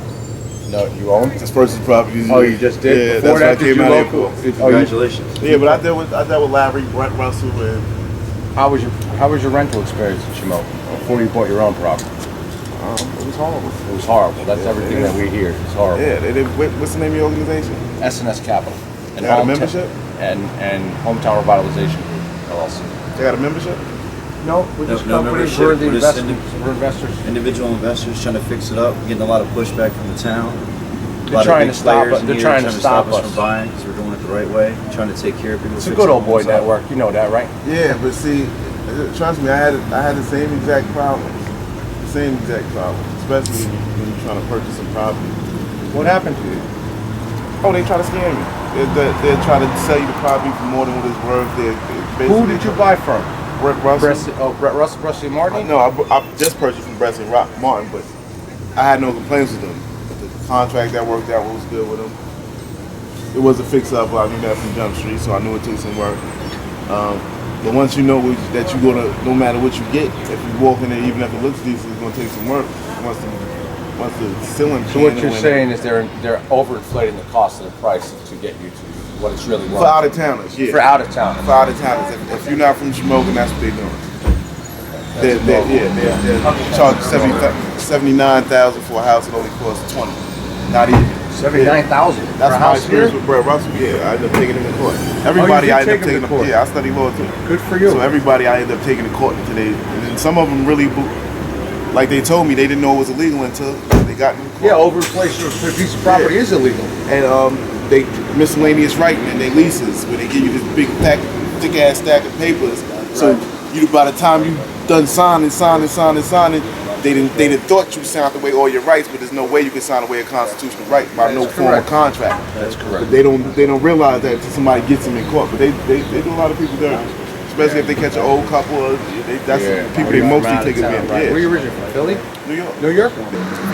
No, you own? This person's property. Oh, you just did? Yeah, Before that's that, what I came out local? here for. Congratulations. Yeah, but I dealt with Larry, Brent Russell, and How was your rental experience in Shamokin before you bought your own property? it was horrible. It was horrible. That's everything that we hear. It's horrible. Yeah, what's the name of your organization? SNS Capital. They got a membership? And Hometown Revitalization Group, LLC. They got a membership? No, we're just No companies. membership. We're the We're just investors. We're investors. Individual investors trying to fix it up, getting a lot of pushback from the town. They're trying to stop us. They're trying to stop us from buying because we're doing it the right way. Trying to take care of people. It's a good old boy network. You know that, right? Yeah, but see, trust me, I had the same exact problems. The same exact problems, especially when you're trying to purchase some property. What happened to you? Oh, they try to scam you. They're trying to sell you the property for more than what it's worth. Who did you buy from? Brett Russell. Brett Russell, Presley Martin? No, I just purchased from Presley Martin, but I had no complaints with them. The contract that worked out was good with them. It was a fix-up. I knew that from Jump Street, so I knew it took some work. But once you know that you're gonna, no matter what you get, if you walk in there, even if it looks decent, it's gonna take some work. Once the ceiling. So what you're saying is they're overinflating the cost of the price to get you to what it's really worth. For out of towners, yeah. For out of towners. For out of towners. If you're not from Shamokin, that's what they're doing. They're charging $79,000 for a house that only costs $20. Not even. $79,000. That's my experience with Brett Russell. Yeah, I ended up taking him to court. Everybody I ended up taking to court. Yeah, I studied law too. Good for you. So everybody I ended up taking to court today, and then some of them really, like they told me, they didn't know it was illegal until they got in court. Yeah, overinflation of a piece of property is illegal. And they miscellaneous writing in their leases where they give you this big thick ass stack of papers. So you, by the time you done signing, they didn't thought you signed away all your rights, but there's no way you can sign away a constitutional right by no form of contract. That's correct. But they don't realize that until somebody gets them in court. But they do a lot of people dirty, especially if they catch an old couple. That's the people they mostly take advantage. Right. Where are you originally from? Philly? New York. New York?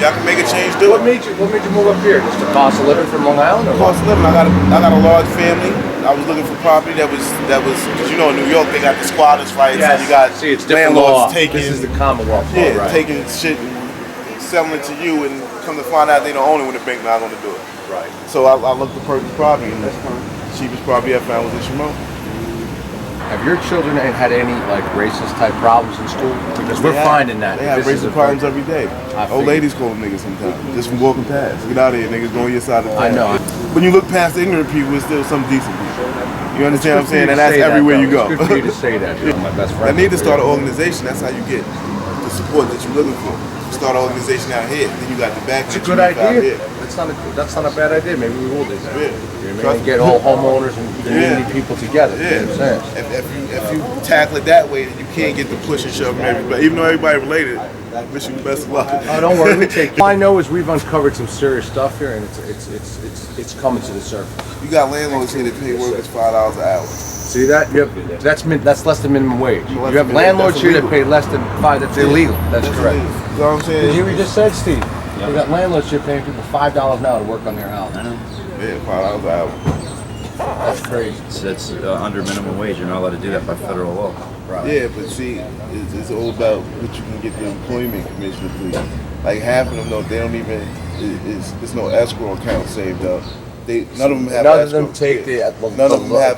Y'all can make a change, do What made you move up here? Just the cost of living from Long Island? Or cost of living. I got a large family. I was looking for property that was because you know in New York they got the squatters' rights and you got it's different law. landlords taking. This is the Commonwealth law, Yeah, right? taking shit and selling it to you, and come to find out they don't own it when the bank not going to do it. Right. So I looked to purchase property, and the cheapest property I found was in Shamokin. Have your children had any like racist type problems in school? Because we're finding that. They have This is racist a- problems every day. I Old figured. ladies call them niggas sometimes, just from walking past. Get out of here, niggas, go on your side of the I town. know. When you look past the ignorant people, it's still some decent people. You understand what I'm saying? And that's Say that, everywhere though. you go. It's good for you to say that. You're my best friend. I need to start an organization. That's how you get the support that you're looking for. You start an organization out here, then you got the back. It's a good idea. That's not a bad idea. Maybe we will do that. Yeah. You know what I mean? Get all homeowners and community people together. Yeah. You know what I'm saying? If you tackle it that way, then you can't get the push and shove from everybody. Even though everybody related, Wish you the best of luck. Oh, don't worry, we take. All I know is we've uncovered some serious stuff here, and it's coming to the surface. You got landlords here that pay workers $5 an hour. See that? You have, that's less than minimum wage. You have landlords here that pay less than $5. That's illegal. That's correct. Illegal. You know what I'm saying? Did you hear what you just said, Steve? Yep. We got landlords here paying people $5 an hour to work on their house. I know. Yeah, $5 an hour. That's crazy. That's under minimum wage. You're not allowed to do that by federal law. Right. Yeah, but see, it's all about what you can get the employment commission to please. Like half of them, though, they don't even. It's no escrow account saved up. None of them have. None of them take none of them have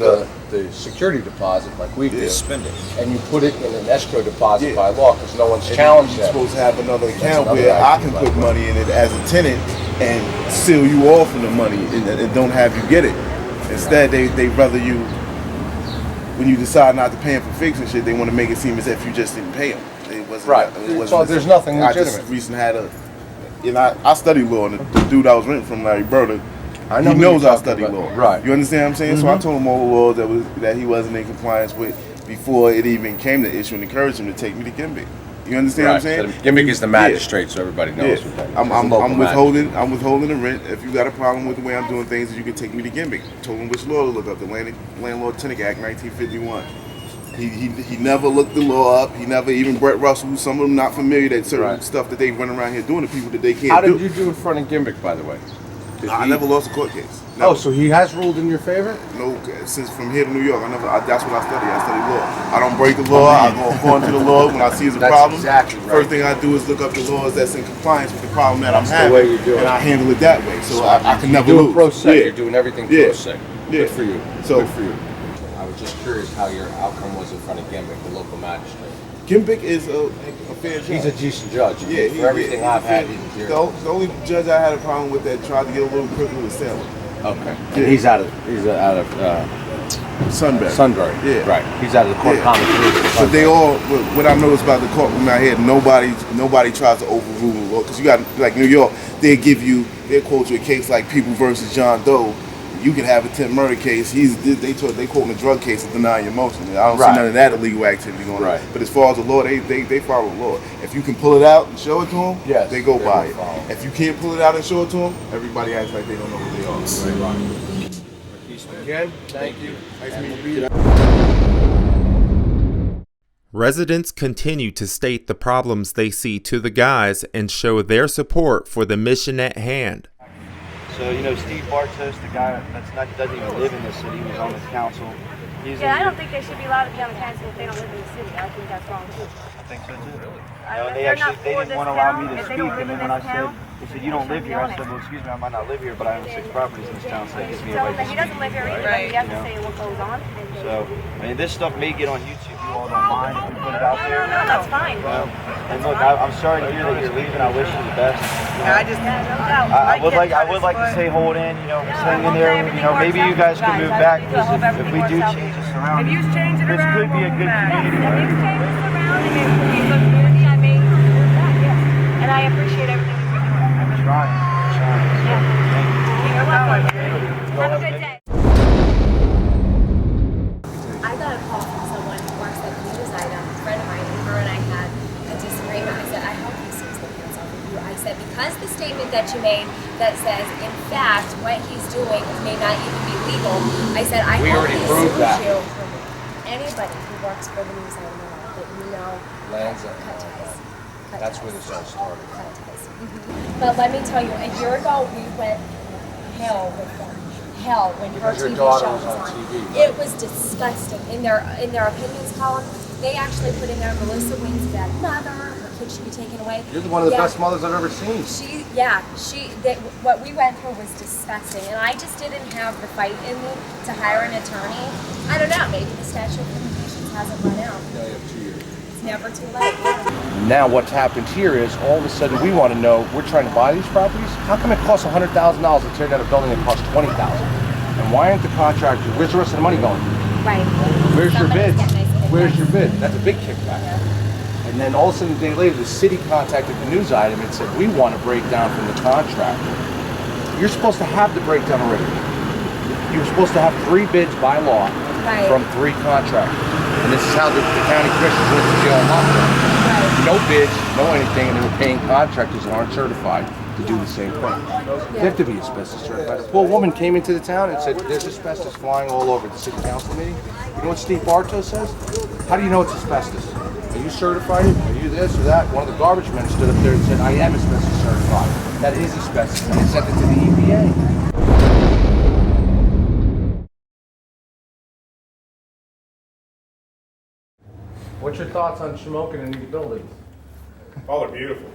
the security deposit like we do. Spend it, and you put it in an escrow deposit by law because no one's challenged You're that. supposed to have another account where I can put money in it as a tenant and seal you off from the money and don't have you get it. Instead, they rather you. When you decide not to pay them for fixing shit, they want to make it seem as if you just didn't pay them. It wasn't. Right. It wasn't So there's nothing legitimate. I just recently had I study law, and the dude I was renting from, Larry Burder, I know he knows I study law. Right. You understand what I'm saying? So I told him all the laws that he wasn't in compliance with before it even came to issue, and encouraged him to take me to Gimbick. You understand what I'm saying? Gimbick is the magistrate, so everybody knows. Yeah. I'm withholding the rent. If you got a problem with the way I'm doing things, you can take me to Gimbick. Told him which law to look up, the Landlord-Tenant Act, 1951. He never looked the law up. He never even Brett Russell, who some of them not familiar that certain stuff that they run around here doing to people that they can't do. How did you do in front of Gimbick, by the way? I never lost a court case. Never. Oh, so he has ruled in your favor? No, since from here to New York, that's what I study. I study law. I don't break the law. I go according to the law when I see it's a problem. Exactly right. First thing I do is look up the laws that's in compliance with the problem that I'm That's having, the way you do it. and I handle it that way. So I can never do lose. it pro se. You're doing everything pro se. Yeah. Good for you. So, good for you. I was just curious how your outcome was in front of Gimbick, the local magistrate. Gimbick is a fair judge. He's a decent judge. Yeah, for everything I've had, he's a the only judge I had a problem with that tried to get a little critical was Salem. Okay. Yeah. He's out of Sunbury. Sunbury. Yeah. Right. He's out of the court common pleas. But they all, what I noticed about the courtroom out here, nobody tries to overrule the law. Because you got, like New York, they'll quote you a case like People versus John Doe. You can have a attempt murder case. They quote him a drug case and deny your motion. I don't see none of that illegal activity going on. But as far as the law, they follow the law. If you can pull it out and show it to them, they go by it. If you can't pull it out and show it to them, everybody acts like they don't know what they are. Again, thank you. Nice meeting you. Residents continue to state the problems they see to the guys and show their support for the mission at hand. So, Steve Bartos, the guy doesn't even live in the city, was on the council. I don't think they should be allowed to be on the council if they don't live in the city. I think that's wrong too. I think so too. Really? They didn't want to allow me to speak, and then when I said, they said, you don't live here, I said, well, excuse me, I might not live here, but I own 6 properties in this town, so it gives me a right to speak. He doesn't live here either, but he has to say what goes on. So, this stuff may get on YouTube, you all don't mind if we put it out there? No, that's fine. And look, I'm sorry to hear that you're leaving, I wish you the best. I would like to say hold in, hang in there, maybe you guys can move back, because if we do change this around, this could be a good community. If you change this around and it could be a good community, I may move back, yes. And I appreciate everything you've been doing. I'm trying. You're welcome. Have a good day. I got a call from someone who works at the news item, a friend of mine, and her and I had a disagreement. I said, I hope he sees the hands off of you. I said, because the statement that you made that says, in fact, what he's doing may not even be legal, I said, I hope he sues you. Anybody who works for the news item that you know, cut ties. That's where this all started. Cut ties. But let me tell you, a year ago we went hell with them. Hell when her TV show was on. TV, right? It was disgusting. In their opinions column, they actually put in there Melissa Wynn's bad mother. Her kid should be taken away. You're one of the best mothers I've ever seen. What we went through was disgusting, and I just didn't have the fight in me to hire an attorney. I don't know. Maybe the statute of limitations hasn't run out. Yeah, you have 2 years. It's never too late. Now what's happened here is all of a sudden we want to know, we're trying to buy these properties. How come it costs $100,000 to tear down a building that costs $20,000? And why aren't the contractors, where's the rest of the money going? Right. Where's your bid? Nice. Where's your bid? That's a big kickback. Yeah. And then all of a sudden a day later, the city contacted the news item and said, we want a breakdown from the contractor. You're supposed to have the breakdown already. you're supposed to have 3 bids by law Right. from 3 contractors. And this is how the county commissioners went to jail and lockdown. Right. No bids, no anything, and they were paying contractors that aren't certified to do the same thing. They have to be asbestos certified. A poor woman came into the town and said, there's asbestos flying all over the city council meeting. You know what Steve Bartow says? How do you know it's asbestos? Are you certified? Are you this or that? One of the garbage men stood up there and said, I am asbestos certified. That is asbestos. And they sent it to the EPA. What's your thoughts on Shamokin and these buildings? Oh, they're beautiful.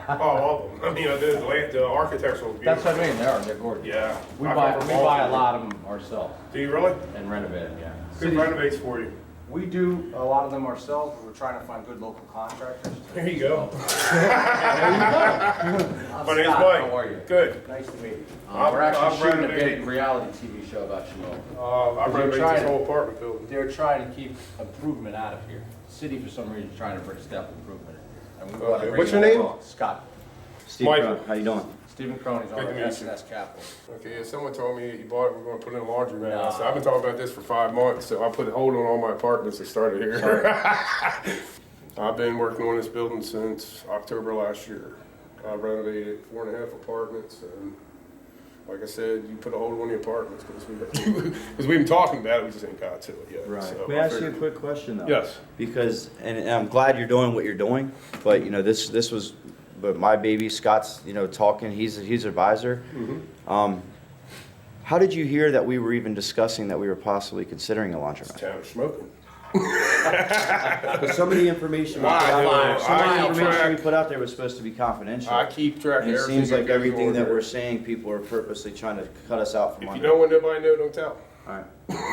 All of them. I mean, the architectural is beautiful. That's what I mean. They're gorgeous. Yeah. We buy a lot of them ourselves. Do you really? And renovate them, yeah. Who renovates for you? We do a lot of them ourselves, but we're trying to find good local contractors. There you go. There you go. My name's Scott, Mike. how are you? Good. Nice to meet you. I've We're actually shooting a renovated- big reality TV show about Shamokin. I've renovated this whole apartment building. They're trying to keep improvement out of here. The city, for some reason, is trying to bring step improvement in. And we want to bring What's your that name? along. Scott. Steve Michael. Crone, how you doing? Stephen Crone is on Good our to meet you. SNS Capital. Okay, yeah, someone told me you bought it, we're going to put in a laundromat. No. So I've been talking about this for 5 months, so I put a hold on all my apartments that started here. I've been working on this building since October last year. I renovated 4.5 apartments, and like I said, you put a hold on the apartments because we've been talking about it, we just ain't got to it yet. Right. So May I ask you a quick question though? Yes. Because, and I'm glad you're doing what you're doing, but you know, this was, but my baby Scott's, you know, talking. He's advisor. Mm-hmm. How did you hear that we were even discussing that we were possibly considering a laundromat? Town of Smokin. But some of the information we put out there was supposed to be confidential. I keep track of And it everything. seems like goes everything on that there. we're saying, people are purposely trying to cut us out from If you under. know what nobody know, don't tell. All right.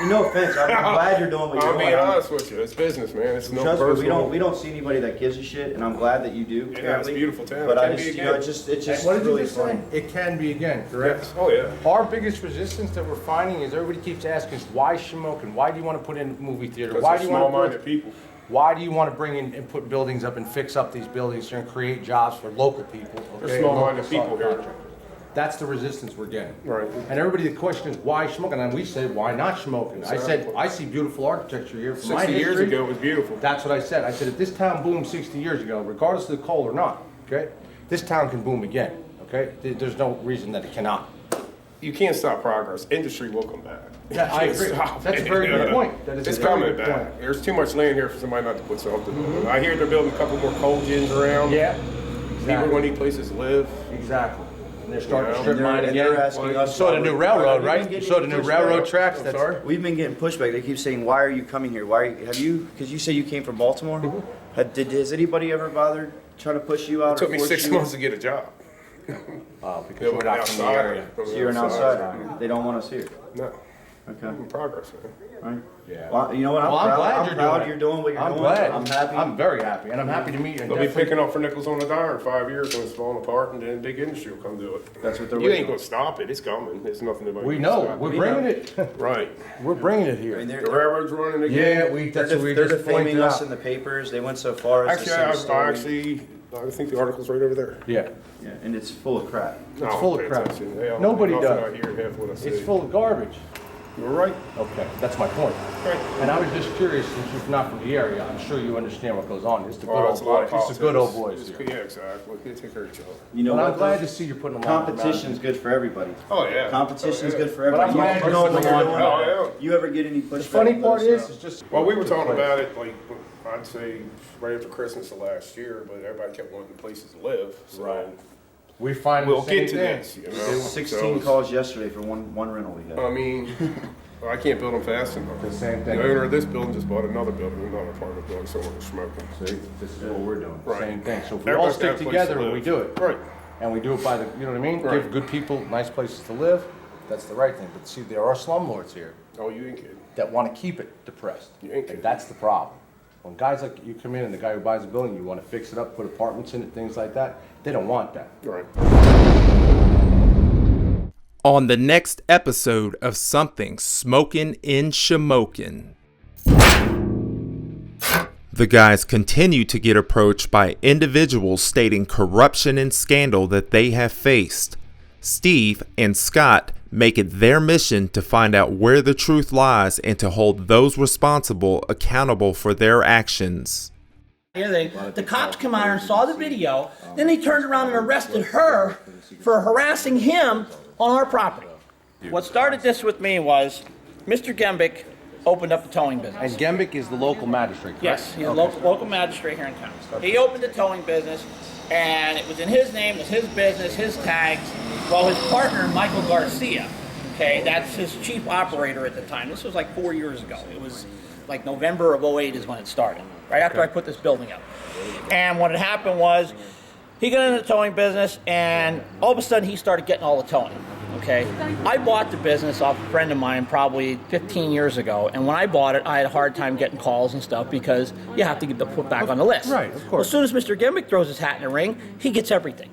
No offense. I'm glad you're doing what you're I'm doing. being honest with you. It's business, man. It's no Trust me, personal. we don't see anybody that gives a shit, and I'm glad that you do. Yeah, it's a apparently. beautiful town. But It I can be just, you know, again. it's just What did you really just funny. say? It can be again, correct? Yes. Oh, yeah. Our biggest resistance that we're finding is everybody keeps asking us, why Shamokin? Why do you want to put in a movie theater? Because Why they're do you want to small-minded people. Why do you want to bring in and put buildings up and fix up these buildings and create jobs for local people? They're okay, small-minded local people here. contractors? That's the resistance we're getting. Right. And everybody, the question is, why Shamokin? And we say, why not Shamokin? I said, Exactly. I see beautiful architecture here. From my 60 years history, ago, it was beautiful. That's what I said. I said, if this town boomed 60 years ago, regardless of the coal or not, okay, this town can boom again, okay? There's no reason that it cannot. You can't stop progress. Industry will come back. Yeah, I You can't agree. stop That's a it. very good point. That is It's a very coming good back. point. There's too much land here for somebody not to put something. I hear they're building a couple more coal gens around. Yeah, People are going to need places to live. exactline. And they're starting to Yeah. strip And they're- mine and again. they're asking You us saw the why new we're- railroad, we've right? been You getting saw the new pushback. railroad tracks? I'm That's sorry? We've been getting pushback. They keep saying, "Why are you coming here? Why have you?" Because you say you came from Baltimore. Has anybody ever bothered trying to push you out? It took or me force 6 you? months to get a job. Because we're not from the area. So you're an outsider. They don't want us here. No. Okay. In progress, man. Right. Yeah. Well, you know what? I'm Well, I'm proud. glad I'm you're proud doing it. you're doing what you're I'm doing. glad. I'm happy. I'm very happy, and I'm happy to meet you. and They'll be definitely- picking up for nickels on the dime in 5 years when it's falling apart, and then big industry will come do it. That's what they're You waiting ain't on. going to stop it. It's coming. There's nothing nobody We can know. stop. We're We bringing know. it. Right. We're bringing it I here. mean, The railroad's running again. Yeah, they're that's what we they're just pointed defaming us out. in the papers. They went so far as Actually, to send a story. I think the article's right over there. Yeah. Yeah, and it's full of crap. It's full of pay crap. attention. They all- Nobody nothing does. out here, half what I say. It's full of garbage. You're right. Okay, that's my point. Right. And I was just curious, since you're not from the area, I'm sure you understand what goes on. It's the good Oh, old it's a lot of boys. It's the good old politics. boys It's- here. Yeah, exactly. You take care of each other. You know But I'm what? glad though? to see you're putting a lot of Competition's good for everybody. Oh, yeah. Competition's Oh, yeah. good for But I'm everybody. glad You know you're what putting you're a doing? lot Oh, yeah. You ever get any pushback? The funny let part us is, know. it's just. Well, we were talking about it, like, I'd say right after Christmas of last year, but everybody kept wanting places to live. So Right. We find we'll the same get to thing. this, you We know. did 16 So, calls yesterday for one rental we had. I mean, I can't build them fast enough. The same thing. The owner of this building just bought another building, another apartment building somewhere in Smokin. See, this is what we're doing. Right. Same thing. So if we all Everybody's got stick a place together to and we live. do it, Right. and we do it by the, you know what I mean? Right. Give good people nice places to live, that's the right thing. But see, there are slumlords here Oh, you ain't kidding. that want to keep it depressed. You ain't kidding. And that's the problem. When guys like you come in and the guy who buys a building, you want to fix it up, put apartments in it, things like that, they don't want that. Right. On the next episode of Something Smokin' in Shamokin. The guys continue to get approached by individuals stating corruption and scandal that they have faced. Steve and Scott make it their mission to find out where the truth lies and to hold those responsible accountable for their actions. The cops come out and saw the video, then they turned around and arrested her for harassing him on our property. What started this with me was Mr. Gembick opened up a towing business. And Gembick is the local magistrate, correct? Yes, he's a local magistrate here in town. He opened a towing business, and it was in his name, it was his business, his tags. Well, his partner, Michael Garcia, okay, that's his chief operator at the time. This was like 4 years ago. It was like November of '08 is when it started, right after I put this building up. And what had happened was, he got into the towing business, and all of a sudden he started getting all the towing. Okay, I bought the business off a friend of mine probably 15 years ago, and when I bought it, I had a hard time getting calls and stuff because you have to get the put back on the list. Right, of course. Well, as soon as Mr. Gembick throws his hat in the ring, he gets everything.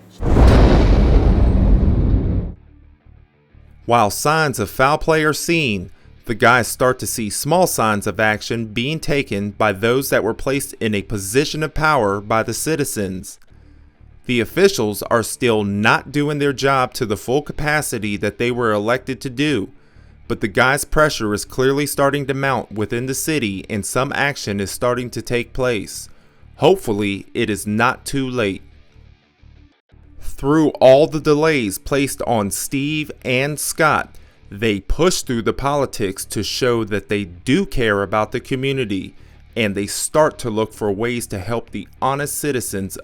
While signs of foul play are seen, the guys start to see small signs of action being taken by those that were placed in a position of power by the citizens. The officials are still not doing their job to the full capacity that they were elected to do, but the guys' pressure is clearly starting to mount within the city and some action is starting to take place. Hopefully, it is not too late. Through all the delays placed on Steve and Scott, they push through the politics to show that they do care about the community, and they start to look for ways to help the honest citizens.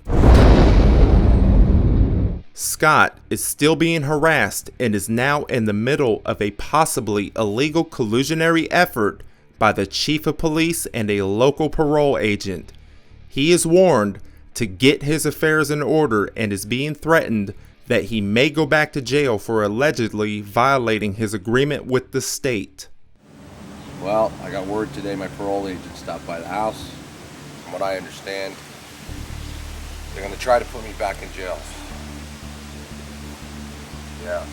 Scott is still being harassed and is now in the middle of a possibly illegal collusionary effort by the chief of police and a local parole agent. He is warned to get his affairs in order and is being threatened that he may go back to jail for allegedly violating his agreement with the state. Well, I got word today my parole agent stopped by the house. From what I understand, they're going to try to put me back in jail. Yeah.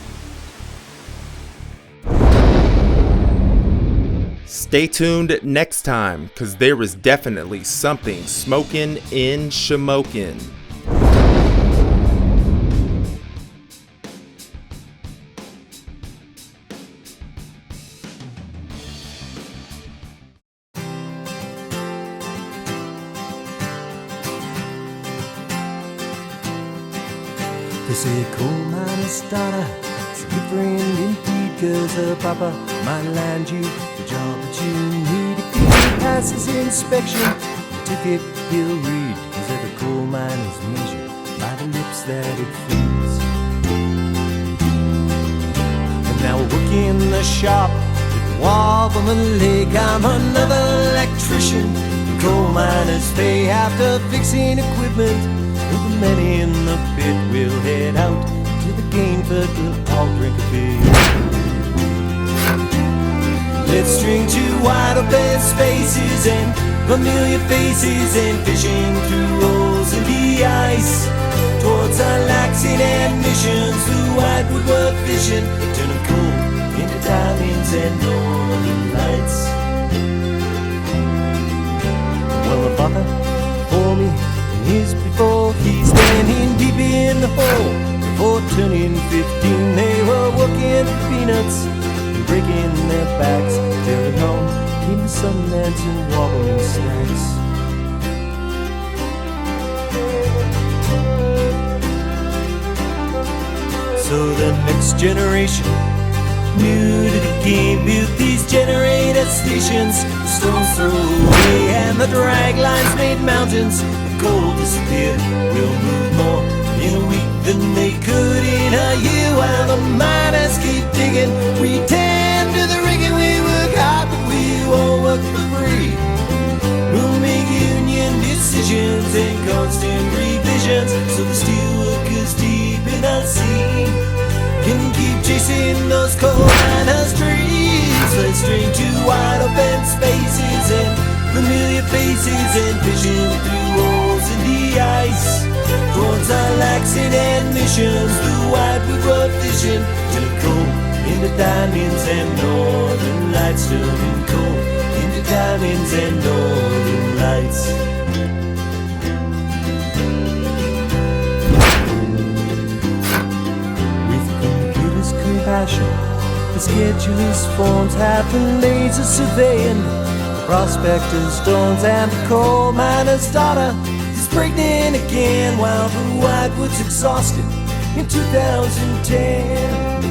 Stay tuned next time, because there is definitely something smoking in Shamokin. They say a coal miner's daughter is different indeed, 'cause her papa might land you the job that you need. If he passes inspection, the ticket he'll read is that a coal miner's measured by the lips that it feeds. And now I work in the shop at Warbler Lake. I'm another electrician. The coal miners pay after fixing equipment. With the men in the pit, we'll head out to the game, but we'll all drink a beer. Let's drink to wide open spaces and familiar faces, and fishing through holes in the ice towards relaxing ambitions. Through white woodwork fishing, turning coal into diamonds and northern lights. Well, the father for me is before he's standing deep in the hole. Before turning 15, they were working for peanuts and breaking their backs. Till along came the Sundance and wobbling snacks. So the next generation, new to the game, built these generator stations. Stones thrown away and the drag lines made mountains. Gold disappeared, we'll move more in a week than they could in a year. While the miners keep digging, we tend to the rigging. We work hard, but we won't work for free. We'll make union decisions and constant revisions, so the steelworkers deep in our sea can keep chasing those coal miners' dreams. Let's drink to wide open spaces and familiar faces, and fishing through holes in the ice towards our relaxing ambitions. Through white woodwork fishing, turning coal into diamonds and northern lights. Turning coal into diamonds and northern lights. With computers' compassion The schedulers forms have the laser surveying the prospector's dawns, and the coal miner's daughter is pregnant again while the Whitewood's exhausted in 2010.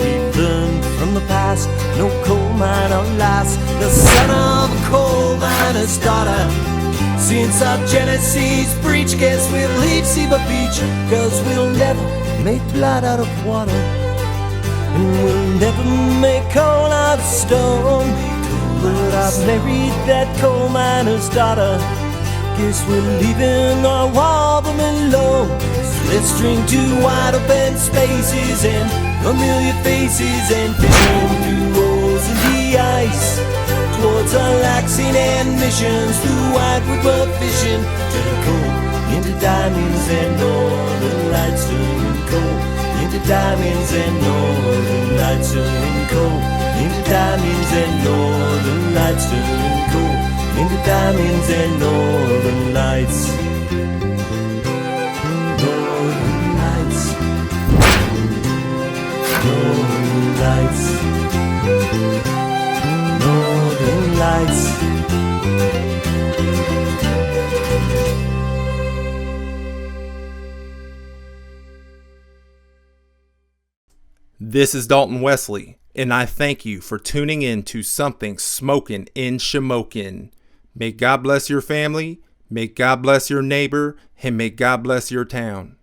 We've learned from the past, no coal miner lasts the son of a coal miner's daughter. Since our Genesis breach, guess we'll leave Seba Beach, 'cause we'll never make blood out of water, and we'll never make coal out of stone. But I've married that coal miner's daughter. Guess we're leaving our warm alone. So let's drink to wide open spaces and familiar faces, and fishing through holes in the ice towards our relaxing ambitions. Through Whitewood we're fishing, turning coal into diamonds and northern lights, turning coal into diamonds and northern lights, turning coal into diamonds and northern lights, turning coal into diamonds and northern lights. Northern lights. Northern lights. Northern lights. This is Dalton Wesley, and I thank you for tuning in to Something Smokin' in Shamokin. May God bless your family, may God bless your neighbor, and may God bless your town.